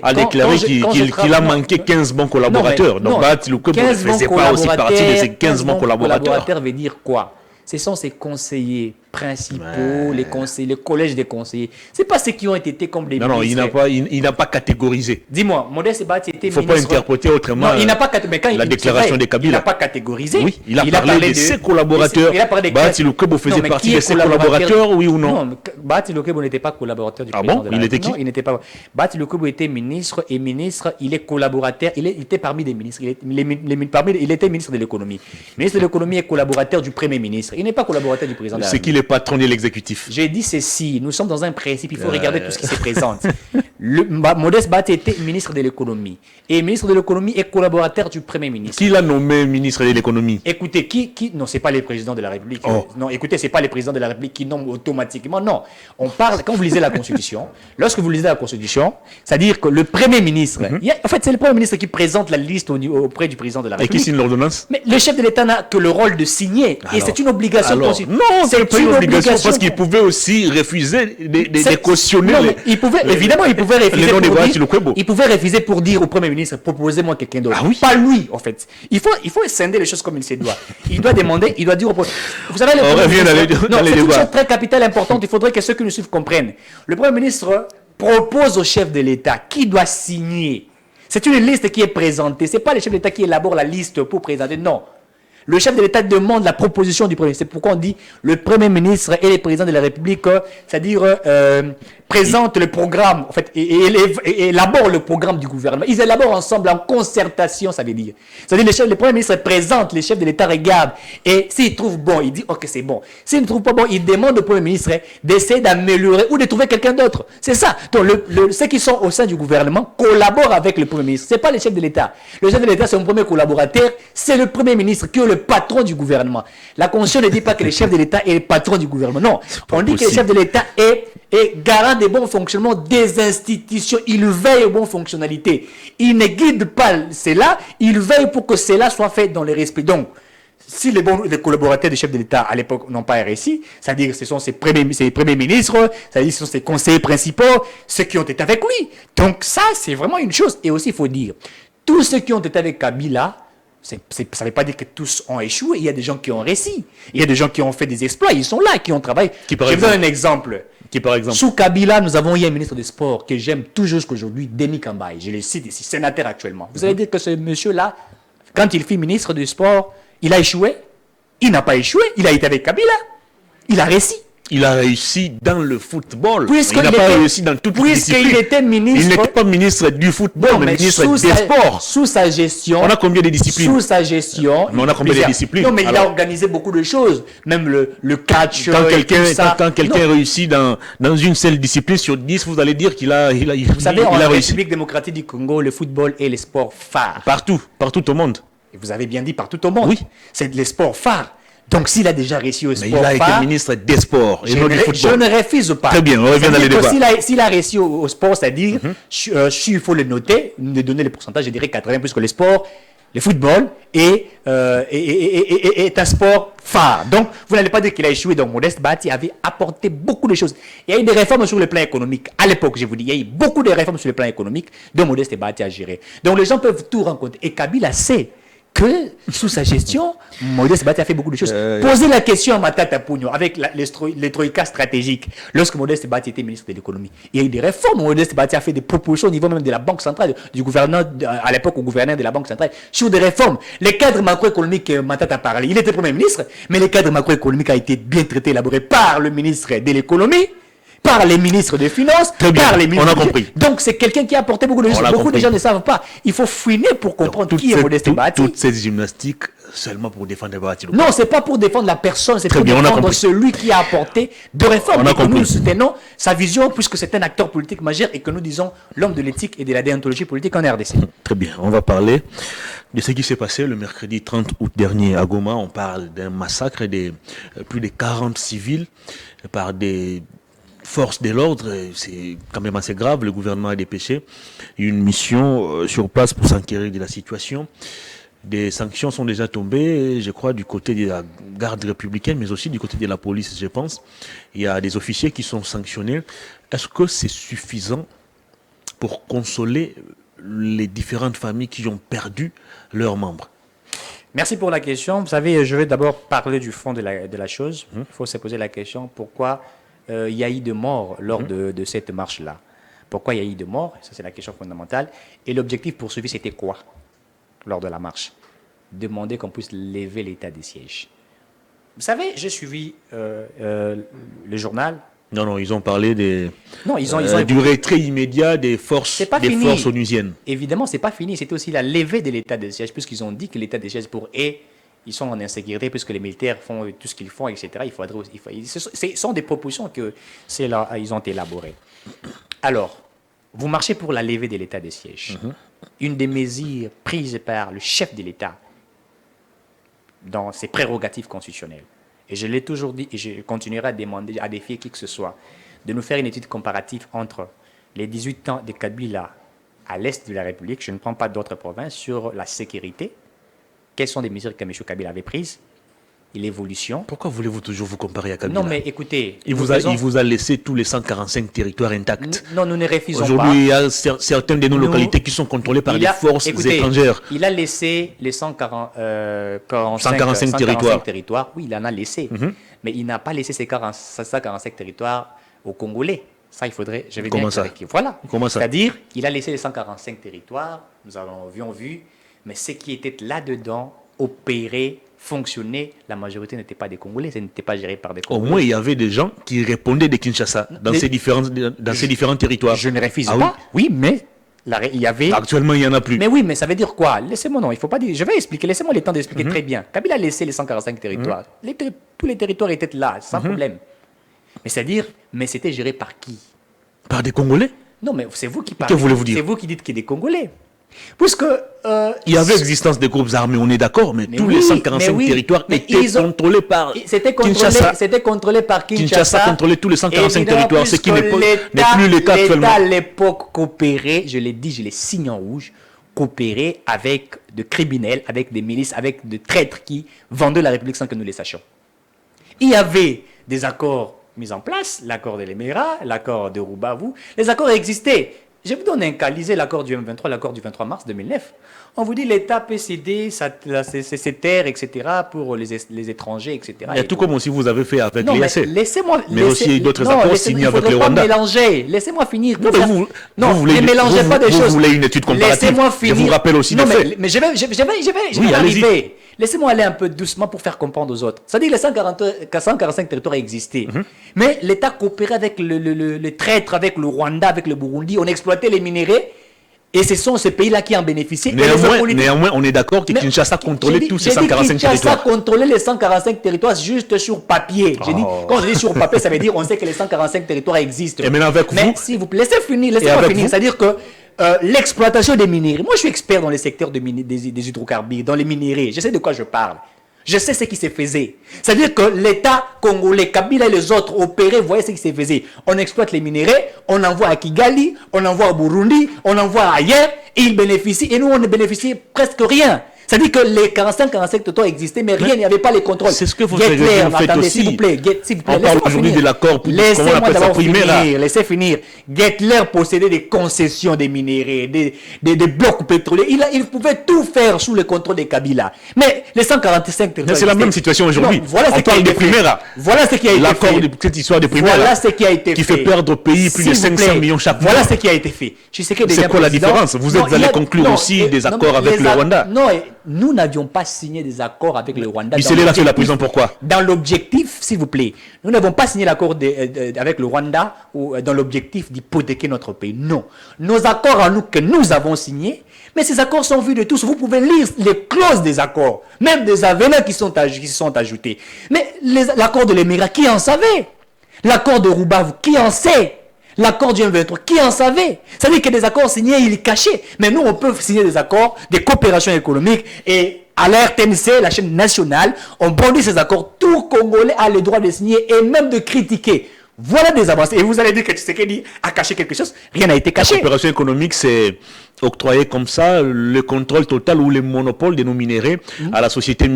a déclaré qu'il a manqué 15 bons collaborateurs. Donc Bahati Lukwebo ne faisait pas aussi partie de ces 15 bons collaborateurs. Collaborateurs veut dire quoi? Ce sont ses conseillers principaux, les conseillers, le collège des conseillers. C'est pas ceux qui ont été comme des ministres. Non, il n'a pas catégorisé. Dis-moi, Modeste Bahati était ministre. Il ne faut pas interpréter autrement la déclaration de Kabila. Il n'a pas catégorisé. Oui, il a parlé de ses collaborateurs. Bahati Lukwebo faisait partie de ses collaborateurs, oui ou non? Non, Bahati Lukwebo n'était pas collaborateur du président de la République. Il était qui? Non, il n'était pas. Bahati Lukwebo était ministre, et ministre, il est collaborateur, il était parmi des ministres. Il était ministre de l'économie. Ministre de l'économie et collaborateur du Premier ministre. Il n'est pas collaborateur du président de la République. C'est qu'il est patron de l'exécutif. J'ai dit ceci, nous sommes dans un principe, il faut regarder tout ce qui se présente. Modeste Bahati était ministre de l'économie. Et ministre de l'économie est collaborateur du Premier ministre. Qui l'a nommé ministre de l'économie? Écoutez, non, c'est pas les présidents de la République. Non, écoutez, c'est pas les présidents de la République qui nomment automatiquement. Non, on parle, quand vous lisez la Constitution, lorsque vous lisez la Constitution, c'est-à-dire que le Premier ministre, en fait, c'est le Premier ministre qui présente la liste auprès du président de la République. Et qui signe l'ordonnance? Mais le chef de l'État n'a que le rôle de signer. Et c'est une obligation constitutionnelle. Non, c'est pas une obligation parce qu'il pouvait aussi refuser de cautionner. Non, il pouvait, évidemment, il pouvait pouvait refuser nom de pour Boati dire, Lukwebo. il pouvait refuser pour dire au Premier ministre, proposez-moi quelqu'un d'autre. Ah oui. Pas lui, en fait. Il faut scinder les choses comme il se doit. Il doit demander, il doit dire au Premier ministre. Vous savez, On revient dans les c'est une débats. chose très capitale importante. Il faudrait que ceux qui nous suivent comprennent. Le Premier ministre propose au chef de l'État qui doit signer. C'est une liste qui est présentée. Ce n'est pas le chef de l'État qui élabore la liste pour présenter. Non. Le chef de l'État demande la proposition du Premier ministre. C'est pourquoi on dit le Premier ministre et les présidents de la République, c'est-à-dire présentent le programme, en fait, et élaborent le programme du gouvernement. Ils élaborent ensemble en concertation, ça veut dire. C'est-à-dire le Premier ministre présente, les chefs de l'État regardent, et s'il trouve bon, il dit ok c'est bon. S'il ne trouve pas bon, il demande au Premier ministre d'essayer d'améliorer ou de trouver quelqu'un d'autre. C'est ça. Donc ceux qui sont au sein du gouvernement collaborent avec le Premier ministre. C'est pas le chef de l'État. Le chef de l'État c'est mon premier collaborateur, c'est le Premier ministre qui est le patron du gouvernement. La Constitution ne dit pas que le chef de l'État est le patron du gouvernement. Non, on dit que le chef de l'État est garant des bons fonctionnements des institutions. Il veille aux bonnes fonctionnalités. Il ne guide pas cela, il veille pour que cela soit fait dans les respects. Donc, si les collaborateurs du chef de l'État à l'époque n'ont pas RSI, c'est-à-dire que ce sont ses premiers ministres, c'est-à-dire que ce sont ses conseillers principaux, ceux qui ont été avec lui. Donc ça, c'est vraiment une chose. Et aussi, il faut dire, tous ceux qui ont été avec Kabila, ça ne veut pas dire que tous ont échoué. Il y a des gens qui ont réussi. Il y a des gens qui ont fait des exploits. Ils sont là, qui ont travaillé. Je vous donne un exemple. Qui, par exemple? Sous Kabila, nous avons eu un ministre des Sports que j'aime toujours jusqu'aujourd'hui, Denis Kambaye. Je le cite ici, sénateur actuellement. Vous allez dire que ce monsieur-là, quand il fut ministre des Sports, il a échoué? Il n'a pas échoué. Il a été avec Kabila. Il a réussi. Il a réussi dans le football. Il n'a pas réussi dans toutes les disciplines. Puisqu'il était ministre... Il n'était pas ministre du football, non, mais ministre des sports. Sous sa gestion... On a combien de disciplines? Sous sa gestion... Mais on a combien de disciplines? Non, mais il a organisé beaucoup de choses. Même le catch... Quand quelqu'un réussit dans une seule discipline sur 10, vous allez dire qu'il a réussi. Vous savez, en République démocratique du Congo, le football est le sport phare. Partout au monde. Et vous avez bien dit partout au monde. Oui. C'est le sport phare. Donc, s'il a déjà réussi au sport, mais il a été ministre des sports et non du football. Je ne refuse pas. Très bien, on revient dans les débats. S'il a réussi au sport, c'est-à-dire, il faut le noter, de donner les pourcentages, je dirais 80 plus que le sport, le football est un sport phare. Donc, vous n'allez pas dire qu'il a échoué. Donc, Modeste Bahati avait apporté beaucoup de choses. Il y a eu des réformes sur le plan économique. À l'époque, je vous dis, il y a eu beaucoup de réformes sur le plan économique dont Modeste Bahati a géré. Donc, les gens peuvent tout rencontrer. Et Kabila sait que sous sa gestion, Modeste Bahati a fait beaucoup de choses. Posez la question à Matata Pugno avec les troïkas stratégiques. Lorsque Modeste Bahati était ministre de l'économie, il y a eu des réformes. Modeste Bahati a fait des propositions au niveau même de la Banque centrale, du gouverneur, à l'époque au gouverneur de la Banque centrale, sur des réformes. Les cadres macroéconomiques, Matata a parlé, il était Premier ministre, mais les cadres macroéconomiques a été bien traités, élaborés par le ministre de l'économie, par les ministres des Finances, par les ministres... On a compris. Donc, c'est quelqu'un qui a apporté beaucoup de choses. Beaucoup de gens ne savent pas. Il faut fouiner pour comprendre qui est Modeste Bahati. Toute cette gymnastique seulement pour défendre Bahati. Non, ce n'est pas pour défendre la personne, c'est pour défendre celui qui a apporté de réformes. Et que nous soutenons sa vision, puisque c'est un acteur politique majeur et que nous disons l'homme de l'éthique et de la déontologie politique en RDC. Très bien, on va parler de ce qui s'est passé le mercredi 30 août dernier à Goma. On parle d'un massacre de plus de 40 civils par des forces de l'ordre. C'est quand même assez grave. Le gouvernement a dépêché une mission sur place pour s'enquérir de la situation. Des sanctions sont déjà tombées, je crois, du côté de la garde républicaine, mais aussi du côté de la police, je pense. Il y a des officiers qui sont sanctionnés. Est-ce que c'est suffisant pour consoler les différentes familles qui ont perdu leurs membres? Merci pour la question. Vous savez, je vais d'abord parler du fond de la chose. Il faut se poser la question pourquoi il y a eu de morts lors de cette marche-là. Pourquoi il y a eu de morts? Ça, c'est la question fondamentale. Et l'objectif poursuivi, c'était quoi lors de la marche? Demander qu'on puisse lever l'état de siège. Vous savez, j'ai suivi le journal. Non, ils ont parlé du du retrait immédiat des forces onusiennes. Évidemment, ce n'est pas fini. C'était aussi la levée de l'état de siège, puisqu'ils ont dit que l'état de siège pour eux, ils sont en insécurité, puisque les militaires font tout ce qu'ils font, etc. Ce sont des propositions que ils ont élaborées. Alors, vous marchez pour la levée de l'état de siège. Une des mesures prises par le chef de l'État dans ses prérogatives constitutionnelles. Et je l'ai toujours dit, et je continuerai à demander, à défier qui que ce soit, de nous faire une étude comparative entre les 18 ans de Kabila à l'est de la République, je ne prends pas d'autres provinces, sur la sécurité. Quelles sont les mesures que M. Kabila avait prises? et l'évolution. Pourquoi voulez-vous toujours vous comparer à Kabila? Non, mais écoutez... Il vous a laissé tous les 145 territoires intacts. Non, nous ne refusons pas. Aujourd'hui, il y a certaines de nos localités qui sont contrôlées par des forces étrangères. Il a laissé les 145 territoires. Oui, il en a laissé. Mais il n'a pas laissé ces 145 territoires aux Congolais. Ça, il faudrait... Je vais Comment ça? Voilà. Comment ça? C'est-à-dire, il a laissé les 145 territoires, nous avions vu, mais ce qui était là-dedans, opéré, fonctionner, la majorité n'était pas des Congolais, ce n'était pas géré par des Congolais. Au moins, il y avait des gens qui répondaient de Kinshasa dans ces différents territoires. Je ne refuse pas. Oui, mais il y avait... Actuellement, il n'y en a plus. Mais oui, mais ça veut dire quoi? Laissez-moi, non, il ne faut pas dire... Je vais expliquer, laissez-moi le temps d'expliquer très bien. Kabila a laissé les 145 territoires. Tous les territoires étaient là, sans problème. Mais c'est-à-dire, mais c'était géré par qui? Par des Congolais? Non, mais c'est vous qui parlez. Que voulez-vous dire? C'est vous qui dites qu'il y a des Congolais. Puisque... il y avait existence des groupes armés, on est d'accord, mais tous les 145 territoires étaient contrôlés par Kinshasa. C'était contrôlé par Kinshasa. Kinshasa contrôlait tous les 145 territoires, ce qui n'est plus le cas actuellement. L'État à l'époque coopérait, je l'ai dit, je l'ai signé en rouge, coopérait avec de criminels, avec des milices, avec de traîtres qui vendaient la République sans que nous les sachions. Il y avait des accords mis en place, l'accord de l'Émirat, l'accord de Roubavu, les accords existaient. Je vous donne un cas, lisez l'accord du M23, l'accord du 23 mars 2009. On vous dit l'État peut céder ses terres, etc., pour les étrangers, etc. Et tout comme aussi vous avez fait avec l'EAC. Mais aussi d'autres accords signés avec le Rwanda. Laissez-moi finir. Non, vous ne mélangez pas des choses. Vous voulez une étude comparative. Laissez-moi finir. Je vous rappelle aussi des faits. Mais je vais arriver. Laissez-moi aller un peu doucement pour faire comprendre aux autres. C'est-à-dire que les 145 territoires existaient. Mais l'État coopérait avec le traître, avec le Rwanda, avec le Burundi. On exploitait les minéraux. Et ce sont ces pays-là qui en bénéficient. Néanmoins, on est d'accord que Kinshasa contrôlait tous ces 145 territoires. Kinshasa contrôlait les 145 territoires juste sur papier. Quand je dis sur papier, ça veut dire on sait que les 145 territoires existent. Et maintenant avec vous. Mais s'il vous plaît, laissez-moi finir. C'est-à-dire que l'exploitation des minéraux. Moi, je suis expert dans les secteurs des hydrocarbures, dans les minéraux. Je sais de quoi je parle. Je sais ce qui se faisait. C'est-à-dire que l'État congolais, Kabila et les autres opéraient, voyaient ce qui se faisait. On exploite les minéraux, on envoie à Kigali, on envoie au Burundi, on envoie ailleurs, et ils bénéficient. Et nous, on ne bénéficie presque rien. C'est-à-dire que les 45 territoires existaient, mais rien, il n'y avait pas les contrôles. C'est ce que vous faites aussi. S'il vous plaît, on parle aujourd'hui de l'accord, laissez-moi d'abord finir, laissez finir. Gettler possédait des concessions des minéraux, des blocs pétroliers. Il pouvait tout faire sous le contrôle des Kabila. Mais les 145 territoires... C'est la même situation aujourd'hui. On parle des Primaires. Voilà ce qui a été fait. L'accord de cette histoire des Primaires. Voilà ce qui a été fait. Qui fait perdre au pays plus de 500 millions chaque mois. Voilà ce qui a été fait. C'est quoi la différence? Vous êtes allé conclure aussi des accords avec le Rwanda. Non, nous n'avions pas signé des accords avec le Rwanda. Il l'a fait la prison, pourquoi? Dans l'objectif, s'il vous plaît, nous n'avons pas signé l'accord avec le Rwanda dans l'objectif d'hypothéquer notre pays. Non. Nos accords à nous que nous avons signés, mais ces accords sont vus de tous. Vous pouvez lire les clauses des accords, même des avenants qui sont ajoutés. Mais l'accord de l'Émirat, qui en savait? L'accord de Roubavu, qui en sait? L'accord du M23, qui en savait? Ça veut dire que des accords signés, il est caché. Mais nous, on peut signer des accords, des coopérations économiques, et à la RTNC, la chaîne nationale, on brandit ces accords. Tout Congolais a le droit de signer et même de critiquer. Voilà des avancées. Et vous allez dire que Tshisekedi a caché quelque chose. Rien n'a été caché. La coopération économique, c'est octroyer comme ça le contrôle total ou le monopole de nos minéraux à la société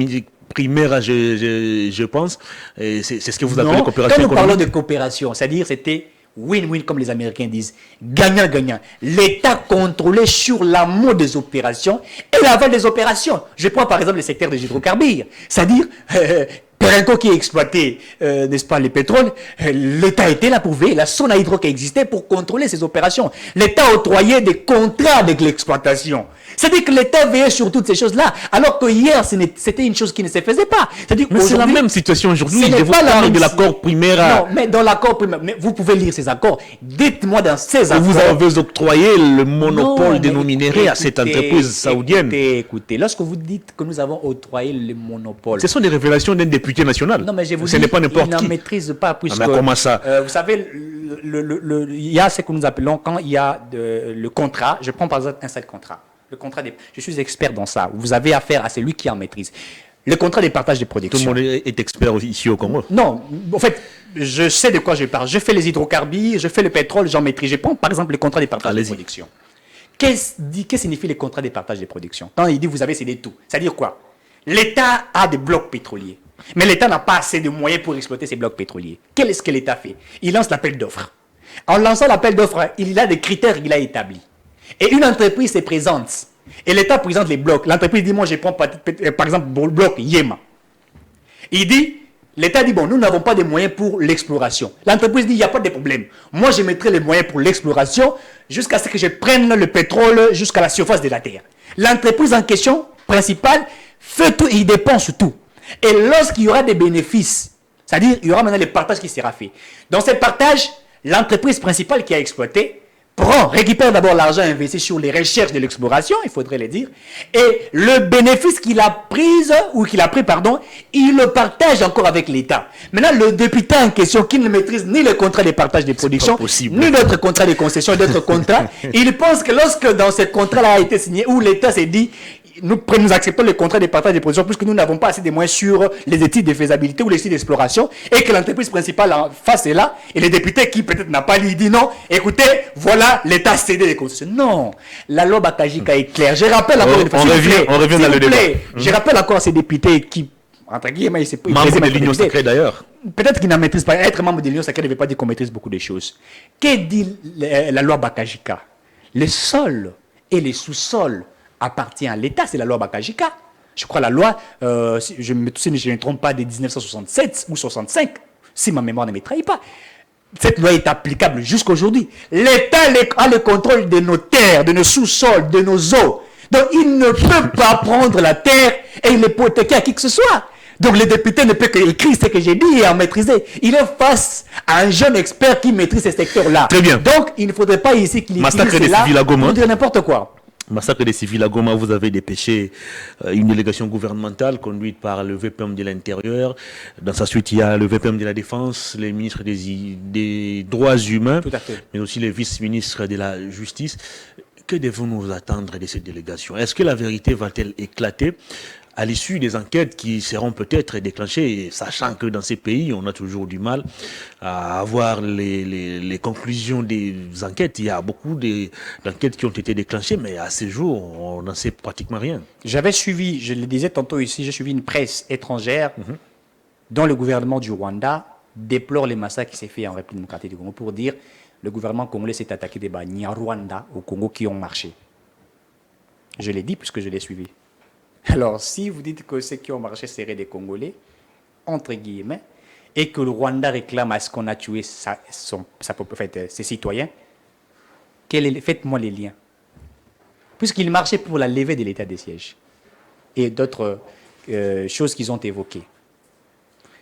primaire, je pense. C'est ce que vous appelez coopération économique. Quand nous parlons de coopération, c'est-à-dire c'était win-win, comme les Américains disent, gagnant-gagnant. L'État contrôlait sur l'amont des opérations et l'aval des opérations. Je prends par exemple le secteur des hydrocarbures, c'est-à-dire Perenco qui exploitait, n'est-ce pas, le pétrole, l'État était là pour veiller, la zone hydro qui existait pour contrôler ces opérations. L'État octroyait des contrats avec l'exploitation. C'est-à-dire que l'État veillait sur toutes ces choses-là, alors que hier, c'était une chose qui ne se faisait pas. Mais c'est la même situation aujourd'hui. Je vous parle de l'accord primaire. Non, mais dans l'accord primaire, mais vous pouvez lire ces accords. Dites-moi dans ces accords. Vous avez octroyé le monopole de nos minéraux à cette entreprise saoudienne. Écoutez, lorsque vous dites que nous avons octroyé le monopole... Ce sont des révélations d'un député national. Non, mais je vous dis, ce n'est pas n'importe qui. Il n'en maîtrise pas, puisque... mais comment ça? Vous savez, il y a ce que nous appelons, quand il y a le contrat, je prends par exemple un seul contrat. Le contrat je suis expert dans ça. Vous avez affaire à celui qui en maîtrise. Le contrat des partages de production. Tout le monde est expert ici au Congo. Non, en fait, je sais de quoi je parle. Je fais les hydrocarbures, je fais le pétrole, j'en maîtrise. Je prends par exemple le contrat des partages de production. Qu'est-ce signifie le contrat des partages de production? Quand il dit vous avez cédé tout, ça veut dire quoi? L'État a des blocs pétroliers. Mais l'État n'a pas assez de moyens pour exploiter ces blocs pétroliers. Qu'est-ce que l'État fait? Il lance l'appel d'offres. En lançant l'appel d'offres, il a des critères qu'il a établis. Et une entreprise se présente. Et l'État présente les blocs. L'entreprise dit, moi je prends par exemple le bloc Yema. Il dit, l'État dit, bon, nous n'avons pas de moyens pour l'exploration. L'entreprise dit, il n'y a pas de problème. Moi je mettrai les moyens pour l'exploration jusqu'à ce que je prenne le pétrole jusqu'à la surface de la terre. L'entreprise en question, principale, fait tout et il dépense tout. Et lorsqu'il y aura des bénéfices, c'est-à-dire il y aura maintenant le partage qui sera fait. Dans ce partage, l'entreprise principale qui a exploité récupère d'abord l'argent investi sur les recherches de l'exploration, il faudrait le dire, et le bénéfice qu'il a pris, il le partage encore avec l'État. Maintenant, le député en question qui ne maîtrise ni le contrat de partage de production, ni d'autres contrats de concession, d'autres contrats, il pense que lorsque dans ce contrat-là a été signé, où l'État s'est dit, nous acceptons le contrat de partage de production puisque nous n'avons pas assez de moyens sur les études de faisabilité ou les études d'exploration et que l'entreprise principale en face est là et le député qui peut-être n'a pas lu, il dit non, écoutez, voilà, l'État a cédé les concessions. Non, la loi Bakajika est claire. Je rappelle encore une fois, on revient dans le débat. Je rappelle encore à ces députés qui, entre guillemets, membre de l'Union sacrée d'ailleurs. Peut-être qu'ils n'en maîtrisent pas. Être membre de l'Union sacrée ne veut pas dire qu'on maîtrise beaucoup de choses. Que dit la loi Bakajika? Le sol et les sous-sols appartient à l'État, c'est la loi Bakajika. Je crois la loi, si je ne me trompe pas, de 1967 ou 65, si ma mémoire ne me trahit pas. Cette loi est applicable jusqu'aujourd'hui. L'État a le contrôle de nos terres, de nos sous-sols, de nos eaux. Donc il ne peut pas prendre la terre et l'hypothéquer à qui que ce soit. Donc le député ne peut qu'écrire ce que j'ai dit et en maîtriser. Il est face à un jeune expert qui maîtrise ce secteur-là. Très bien. Donc il ne faudrait pas ici qu'il massacre des civils à Goma. Pour dire n'importe quoi. Massacre des civils à Goma, vous avez dépêché une délégation gouvernementale conduite par le VPM de l'Intérieur. Dans sa suite, il y a le VPM de la Défense, les ministres des Droits humains, mais aussi les vice-ministres de la Justice. Que devons-nous attendre de cette délégation? Est-ce que la vérité va-t-elle éclater à l'issue des enquêtes qui seront peut-être déclenchées, sachant que dans ces pays, on a toujours du mal à avoir les conclusions des enquêtes. Il y a beaucoup d'enquêtes qui ont été déclenchées, mais à ce jour, on n'en sait pratiquement rien. J'avais suivi, je le disais tantôt ici, j'ai suivi une presse étrangère dont le gouvernement du Rwanda déplore les massacres qui s'est fait en République démocratique du Congo pour dire le gouvernement congolais s'est attaqué des Banyarwanda au Congo qui ont marché. Je l'ai dit puisque je l'ai suivi. Alors, si vous dites que ceux qui ont marché seraient des Congolais, entre guillemets, et que le Rwanda réclame à ce qu'on a tué ses citoyens, faites-moi les liens. Puisqu'ils marchaient pour la levée de l'état de siège et d'autres choses qu'ils ont évoquées.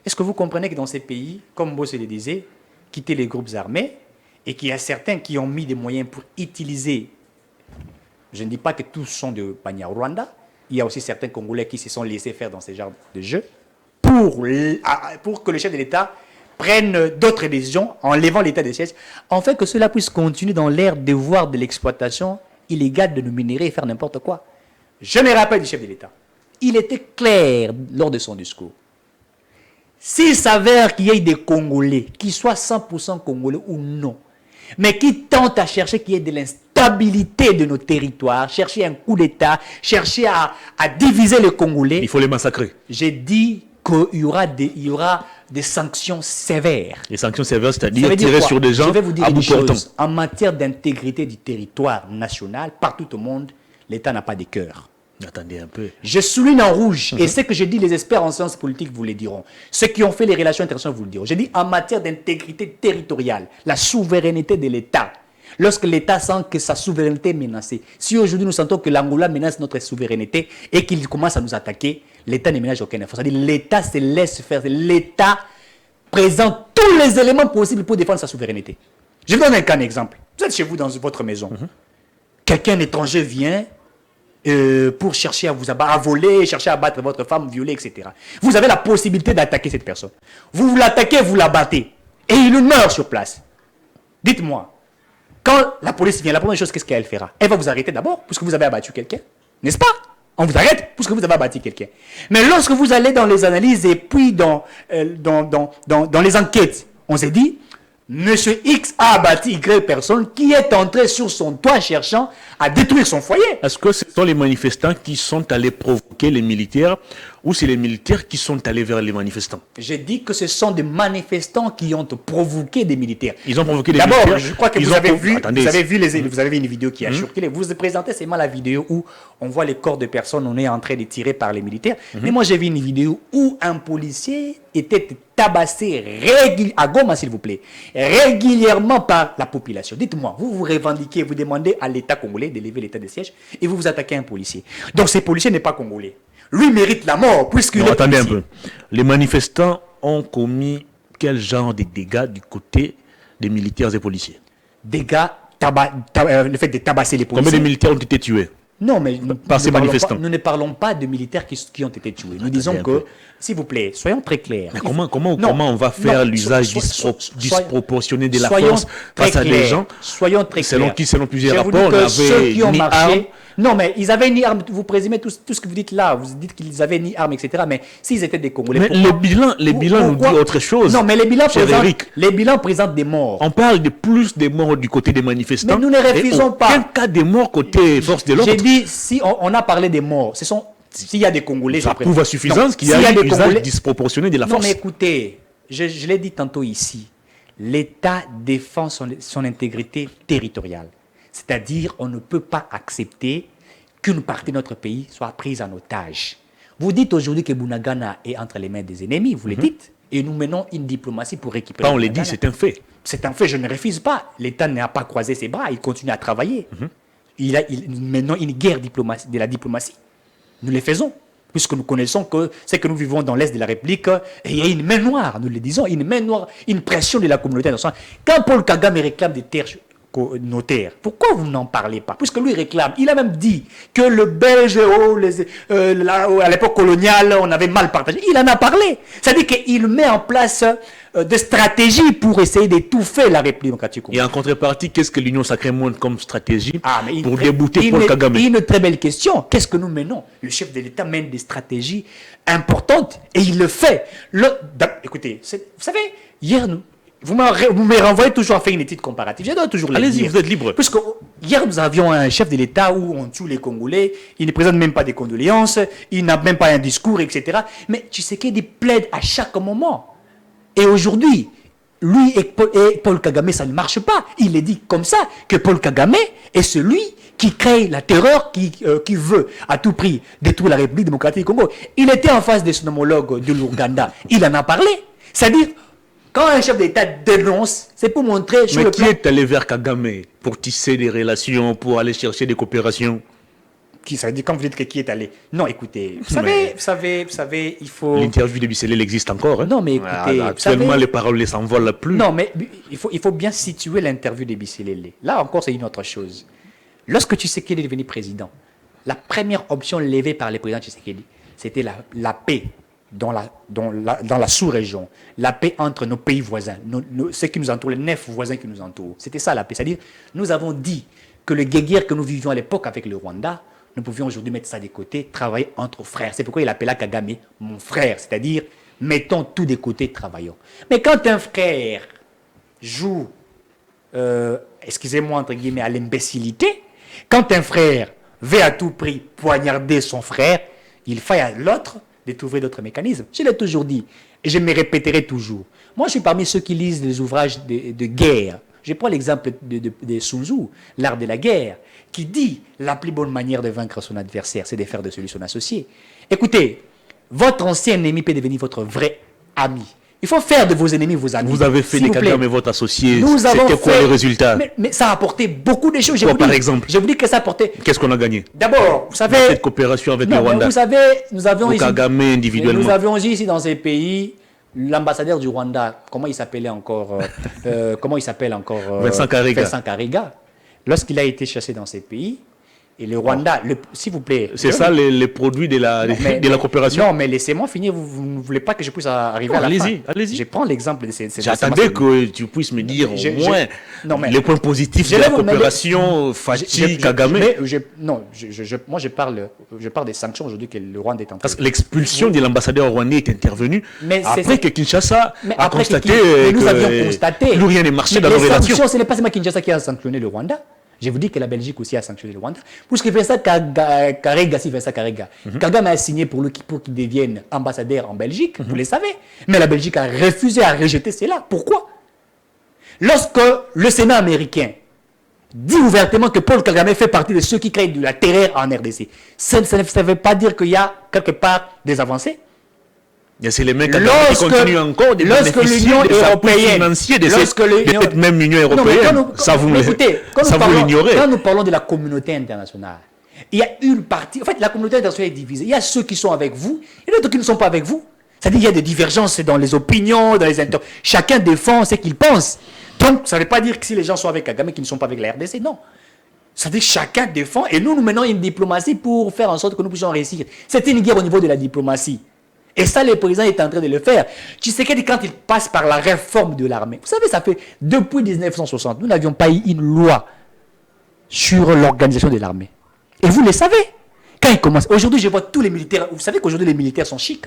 Est-ce que vous comprenez que dans ces pays, comme Bosse le disait, quitter les groupes armés et qu'il y a certains qui ont mis des moyens pour utiliser, je ne dis pas que tous sont de Banyarwanda, il y a aussi certains Congolais qui se sont laissés faire dans ce genre de jeu pour que le chef de l'État prenne d'autres décisions en levant l'état de siège, en fait que cela puisse continuer dans l'ère de voir de l'exploitation illégale de nos minéraux et faire n'importe quoi. Je me rappelle du chef de l'État. Il était clair lors de son discours. S'il s'avère qu'il y ait des Congolais, qu'ils soient 100% Congolais ou non, mais qui tentent à chercher qu'il y ait de l'instabilité de nos territoires, chercher un coup d'État, chercher à diviser les Congolais. Il faut les massacrer. J'ai dit qu'il y aura des sanctions sévères. Les sanctions sévères, c'est-à-dire tirer sur des gens. Je vais vous dire une chose. En matière d'intégrité du territoire national, partout au monde, l'État n'a pas de cœur. Attendez un peu. Je souligne en rouge, et ce que je dis, les experts en sciences politiques vous le diront. Ceux qui ont fait les relations internationales vous le diront. Je dis en matière d'intégrité territoriale, la souveraineté de l'État. Lorsque l'État sent que sa souveraineté est menacée, si aujourd'hui nous sentons que l'Angola menace notre souveraineté et qu'il commence à nous attaquer, l'État ne ménage aucun effort. C'est-à-dire l'État se laisse faire. L'État présente tous les éléments possibles pour défendre sa souveraineté. Je vous donne un exemple. Vous êtes chez vous dans votre maison. Quelqu'un d'étranger vient pour chercher à vous abattre, à voler, chercher à battre votre femme, violer, etc. Vous avez la possibilité d'attaquer cette personne. Vous l'attaquez, vous la battez. Et il meurt sur place. Dites-moi, quand la police vient, la première chose, qu'est-ce qu'elle fera? Elle va vous arrêter d'abord, puisque vous avez abattu quelqu'un. N'est-ce pas? On vous arrête, puisque vous avez abattu quelqu'un. Mais lorsque vous allez dans les analyses et puis dans les enquêtes, on s'est dit, Monsieur X a abattu Y personne qui est entré sur son toit cherchant à détruire son foyer. Est-ce que ce sont les manifestants qui sont allés provoquer les militaires ou c'est les militaires qui sont allés vers les manifestants? J'ai dit que ce sont des manifestants qui ont provoqué des militaires. Ils ont provoqué des militaires. D'abord, je crois que vous avez vu une vidéo qui a Mhm. circulé. Vous présentez seulement la vidéo où on voit les corps de personnes, on est en train de tirer par les militaires. Mais moi, j'ai vu une vidéo où un policier était tabassé à Goma, s'il vous plaît, régulièrement par la population. Dites-moi, vous vous revendiquez, vous demandez à l'État congolais de lever l'état de siège et vous vous attaquez à un policier. Donc, ce policier n'est pas congolais. Lui mérite la mort puisqu'il est Attendez un policier. peu. Les manifestants ont commis quel genre de dégâts du côté des militaires et policiers? Dégâts, le fait de tabasser les policiers. Combien de militaires ont été tués? Non, mais Par ces manifestants. nous ne parlons pas de militaires qui ont été tués. Nous disons un que, peu. s'il vous plaît, soyons très clairs. Mais Non, comment on va faire l'usage disproportionné de la soyons force face à des clairs. gens? Soyons très clairs. Selon plusieurs Je vous rapports, dis on que ceux avait qui ont ni marché. armes. Non, mais ils avaient ni armes. Vous présumez tout ce que vous dites là. Vous dites qu'ils avaient ni armes, etc. Mais s'ils étaient des Congolais. Mais les bilans nous disent autre chose. Non, mais les bilans Cher Eric. présentent des morts. On parle de plus des morts du côté des manifestants. Mais nous ne refusons pas. Aucun cas de morts côté force de l'ordre. J'ai dit, si on a parlé des morts, s'il y a des Congolais. Ça je prouve à suffisance qu'il y s'il a des un usage Congolais- disproportionné de la Non, force. mais écoutez, je l'ai dit tantôt ici, l'État défend son intégrité territoriale. C'est-à-dire, on ne peut pas accepter qu'une partie de notre pays soit prise en otage. Vous dites aujourd'hui que Bunagana est entre les mains des ennemis, vous le dites, et nous menons une diplomatie pour récupérer Pas on l'a dit, Bunagana. c'est un fait. C'est un fait, je ne refuse pas. L'État n'a pas croisé ses bras, il continue à travailler. Nous menons une guerre de la diplomatie. Nous le faisons, puisque nous connaissons que c'est que nous vivons dans l'Est de la République, et il y a une main noire, nous le disons, une main noire, une pression de la communauté internationale. Quand Paul Kagame réclame des terres notaires, pourquoi vous n'en parlez pas? Puisque lui réclame, il a même dit que le Belge, à l'époque coloniale, on avait mal partagé. Il en a parlé. C'est-à-dire qu'il met en place des stratégies pour essayer d'étouffer la République démocratique Et en contrepartie, qu'est-ce que l'Union sacrée montre comme stratégie mais pour débouter Paul Kagame? Une très belle question. Qu'est-ce que nous menons? Le chef de l'État mène des stratégies importantes et il le fait. Écoutez, vous savez, hier, vous me renvoyez toujours à faire une étude comparative. Je dois toujours le Allez-y, dire. vous êtes libre. Puisque hier, nous avions un chef de l'État où on tue les Congolais, il ne présente même pas des condoléances, il n'a même pas un discours, etc. Mais Tshisekedi plaide à chaque moment. Et aujourd'hui, lui et Paul Kagame, ça ne marche pas. Il est dit comme ça que Paul Kagame est celui qui crée la terreur, qui veut à tout prix détruire la République démocratique du Congo. Il était en face de son homologue de l'Ouganda. Il en a parlé. C'est-à-dire, quand un chef d'État dénonce, c'est pour montrer sur Mais le qui plan... est allé vers Kagame pour tisser des relations, pour aller chercher des coopérations? Ça veut dire quand vous dites que qui est allé. Non, écoutez, vous Mais- savez, il faut... L'interview de Bisselel existe encore. Hein? Non, mais écoutez, actuellement, vous savez- les paroles ne s'envolent plus. Non, mais il faut bien situer l'interview de Bisselele. Là encore, c'est une autre chose. Lorsque Tshisekedi est devenu président, la première option levée par le président Tshisekedi, c'était la paix dans la sous-région, la paix entre nos pays voisins, ceux qui nous entourent, les 9 voisins qui nous entourent. C'était ça la paix. C'est-à-dire, nous avons dit que le guéguerre que nous vivions à l'époque avec le Rwanda, nous pouvions aujourd'hui mettre ça de côté, travailler entre frères. C'est pourquoi il appela Kagame mon frère, c'est-à-dire mettons tout de côté, travaillons. Mais quand un frère joue, excusez-moi entre guillemets, à l'imbécilité, quand un frère veut à tout prix poignarder son frère, il faille à l'autre de trouver d'autres mécanismes. Je l'ai toujours dit et je me répéterai toujours. Moi, je suis parmi ceux qui lisent des ouvrages de guerre. Je prends l'exemple de Sun Tzu, l'art de la guerre, qui dit la plus bonne manière de vaincre son adversaire, c'est de faire de celui son associé. Écoutez, votre ancien ennemi peut devenir votre vrai ami. Il faut faire de vos ennemis vos amis. Vous avez fait S'il des vous plaît. Kagame votre associé. Nous avons C'était quoi fait- les résultats? Mais ça a apporté beaucoup de choses. Quoi, par exemple? Je vous dis que ça a apporté. Qu'est-ce qu'on a gagné? D'abord, vous savez. Cette coopération avec Non, le mais Rwanda. vous savez, nous avions Ou ici. Kagame individuellement. Nous avions ici dans ces pays l'ambassadeur du Rwanda. Comment il s'appelait encore Vincent Karega. Vincent Karega. Lorsqu'il a été chassé dans ces pays, et le Rwanda, s'il vous plaît. C'est ça les produits de la coopération? Non, mais laissez-moi finir. Vous ne voulez pas que je puisse arriver à la fin. Allez-y. Je prends l'exemple de ces. J'attendais que tu puisses me dire Je- au moins non, mais- les points positifs Je de vais la vous- mais- coopération Fachi, Kagame. Moi, je parle des sanctions aujourd'hui que le Rwanda est en train Parce que l'expulsion de l'ambassadeur rwandais est intervenue Mais c'est- après que Kinshasa Mais a après constaté que nous que avions constaté. plus rien n'est marché Mais dans nos les relations. sanctions, ce n'est pas seulement Kinshasa qui a sanctionné le Rwanda. Je vous dis que la Belgique aussi a sanctionné le Rwanda. Pour ce qui fait ça, Karega, s'il fait ça, Karega. Kagame a signé pour qu'il devienne ambassadeur en Belgique, vous le savez. Mais la Belgique a refusé, a rejeté cela. Pourquoi? Lorsque le Sénat américain dit ouvertement que Paul Kagame fait partie de ceux qui créent de la terreur en RDC, ça ne veut pas dire qu'il y a quelque part des avancées. C'est les mecs qui continuent encore de bénéficier des appuis financiers de cette même Union européenne. Ça, vous l'ignorez. Quand nous parlons de la communauté internationale, il y a une partie... En fait, la communauté internationale est divisée. Il y a ceux qui sont avec vous et d'autres qui ne sont pas avec vous. C'est-à-dire qu'il y a des divergences dans les opinions, dans les chacun défend ce qu'il pense. Donc, ça ne veut pas dire que si les gens sont avec Kagame, qu'ils ne sont pas avec la RDC. Non. Ça veut dire que chacun défend et nous menons une diplomatie pour faire en sorte que nous puissions réussir. C'était une guerre au niveau de la diplomatie. Et ça, le président est en train de le faire. Tshisekedi, quand il passe par la réforme de l'armée, vous savez, ça fait depuis 1960, nous n'avions pas eu une loi sur l'organisation de l'armée. Et vous le savez. Quand il commence, aujourd'hui, je vois tous les militaires. Vous savez qu'aujourd'hui, les militaires sont chics.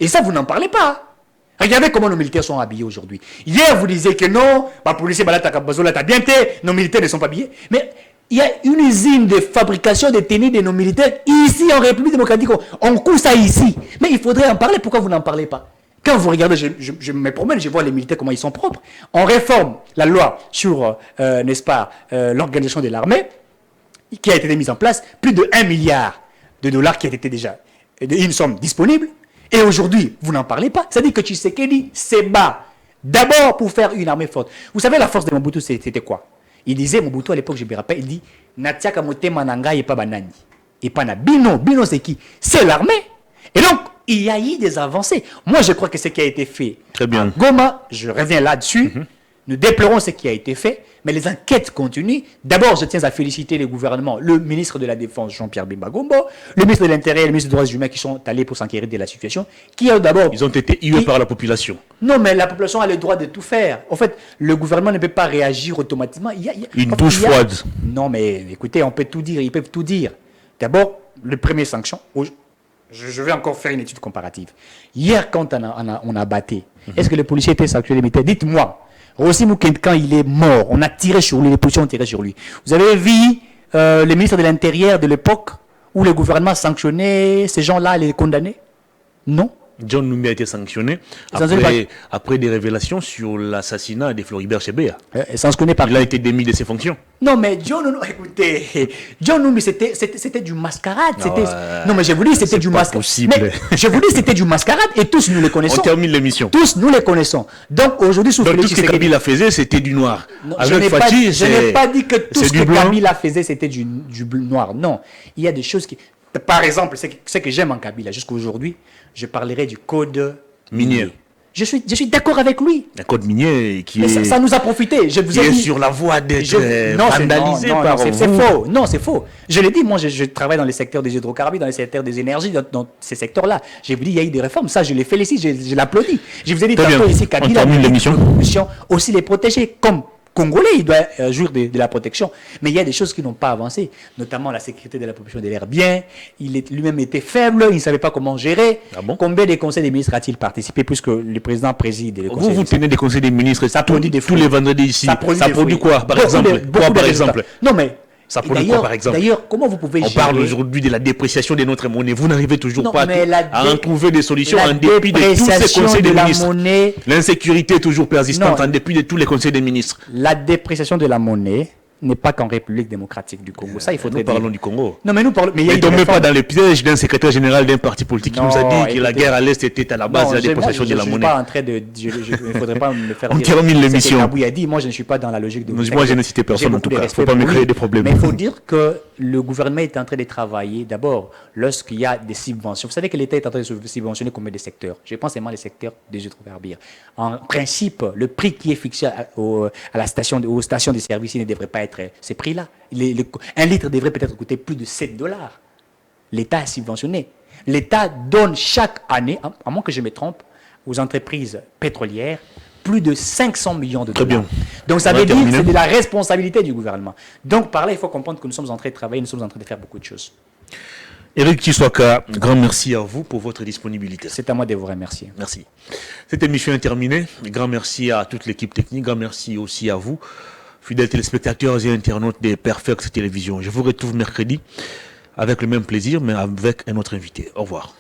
Et ça, vous n'en parlez pas. Regardez comment nos militaires sont habillés aujourd'hui. Hier, vous disiez que non, ma policier, t'as bien été, nos militaires ne sont pas habillés. Mais il y a une usine de fabrication de tenues de nos militaires ici en République démocratique. On coule ça ici. Mais il faudrait en parler. Pourquoi vous n'en parlez pas? Quand vous regardez, je me promène, je vois les militaires comment ils sont propres. On réforme la loi sur, n'est-ce pas, l'organisation de l'armée qui a été mise en place. Plus de 1 milliard de dollars qui a été déjà une somme disponible. Et aujourd'hui, vous n'en parlez pas. Ça dit que Tshisekedi se bat d'abord pour faire une armée forte. Vous savez, la force de Mobutu, c'était quoi? Il disait, Mobutu à l'époque, je me rappelle, il dit Natiaka motema nanga et pas banani. Et pas na Bino. Bino, c'est qui? C'est l'armée. Et donc, il y a eu des avancées. Moi, je crois que ce qui a été fait très bien. À Goma, je reviens là-dessus. Nous déplorons ce qui a été fait, mais les enquêtes continuent. D'abord, je tiens à féliciter le gouvernement, le ministre de la Défense, Jean-Pierre Bemba Gombo, le ministre de l'Intérieur, le ministre des Droits humains qui sont allés pour s'enquérir de la situation, qui ont d'abord... Ils ont été hués par la population. Non, mais la population a le droit de tout faire. En fait, le gouvernement ne peut pas réagir automatiquement. Une douche froide. Non, mais écoutez, on peut tout dire, ils peuvent tout dire. D'abord, le premier sanction, je vais encore faire une étude comparative. Hier, quand on a battu, est-ce que les policiers étaient sanctionnés? Dites-moi. Rossi Moukend, quand il est mort, on a tiré sur lui, les policiers ont tiré sur lui. Vous avez vu le ministre de l'Intérieur de l'époque où le gouvernement sanctionnait ces gens-là, les condamnait? Non. John Numbi a été sanctionné après des révélations sur l'assassinat de Floribert Chebeya. Il a été démis de ses fonctions. Non, mais John Numbi, écoutez, John Numbi, c'était du mascarade. Non, mais je vous dis, c'était du mascarade. Je vous dis, c'était du mascarade et tous nous les connaissons. On termine l'émission. Tous nous les connaissons. Donc aujourd'hui, tout ce que Kabila faisait, c'était du noir. Non, je n'ai pas dit que tout ce que Kabila faisait, c'était du noir. Non, il y a des choses qui... Par exemple, ce que j'aime en Kabila jusqu'à aujourd'hui, je parlerai du code minier. Je suis d'accord avec lui. Un code minier qui ça nous a profité. Je vous ai dit, sur la voie d'être vandalisé par vous. C'est faux. Non, c'est faux. Je l'ai dit, moi, je travaille dans les secteurs des hydrocarbures, dans les secteurs des énergies, dans ces secteurs-là. J'ai vous dit, il y a eu des réformes. Ça, je les félicite, je l'applaudis. Je vous ai dit tantôt ici, Kabila, aussi les protéger comme Congolais, il doit jouir de la protection. Mais il y a des choses qui n'ont pas avancé, notamment la sécurité de la population de l'air bien. Il lui-même était faible, il ne savait pas comment gérer. Ah bon? Combien de conseils des ministres a-t-il participé puisque le président préside les conseils? Vous tenez des conseils des ministres, ça produit des fruits. Tous les vendredis ici. Ça produit quoi, par exemple? Non, mais ça produit quoi, par exemple? D'ailleurs, comment vous pouvez gérer... On parle aujourd'hui de la dépréciation de notre monnaie. Vous n'arrivez toujours pas à en trouver des solutions en dépit de tous ces conseils des ministres. L'insécurité est toujours persistante en dépit de tous les conseils des ministres. La dépréciation de la monnaie n'est pas qu'en République démocratique du Congo. Ça, il faudrait dire. Nous parlons du Congo. Non, mais nous parlons... Mais il ne tombez pas dans les pièges d'un secrétaire général d'un parti politique qui nous a dit que la guerre à l'Est était à la base de la dépréciation de la monnaie. Je ne suis pas en train de... Il ne faudrait pas me faire... On termine l'émission. Kabila a dit, moi, je ne suis pas dans la logique de... Moi, je ne citais personne en tout cas. Il ne faut pas me créer des problèmes. Mais il faut dire que le gouvernement est en train de travailler, d'abord, lorsqu'il y a des subventions. Vous savez que l'État est en train de subventionner combien de secteurs? Je pense seulement les secteurs des hydrocarbures. En principe, le prix qui est fixé aux stations de service, il ne devrait pas être ces prix-là. Un litre devrait peut-être coûter plus de $7. L'État a subventionné. L'État donne chaque année, à moins que je me trompe, aux entreprises pétrolières plus de 500 millions de dollars. Très bien. Donc ça veut dire que c'est de la responsabilité du gouvernement. Donc par là, il faut comprendre que nous sommes en train de travailler, nous sommes en train de faire beaucoup de choses. Éric Tshiswaka, grand merci à vous pour votre disponibilité. C'est à moi de vous remercier. Merci. Cette émission est terminée. Grand merci à toute l'équipe technique. Grand merci aussi à vous, fidèles téléspectateurs et internautes des Perfect Télévision. Je vous retrouve mercredi avec le même plaisir, mais avec un autre invité. Au revoir.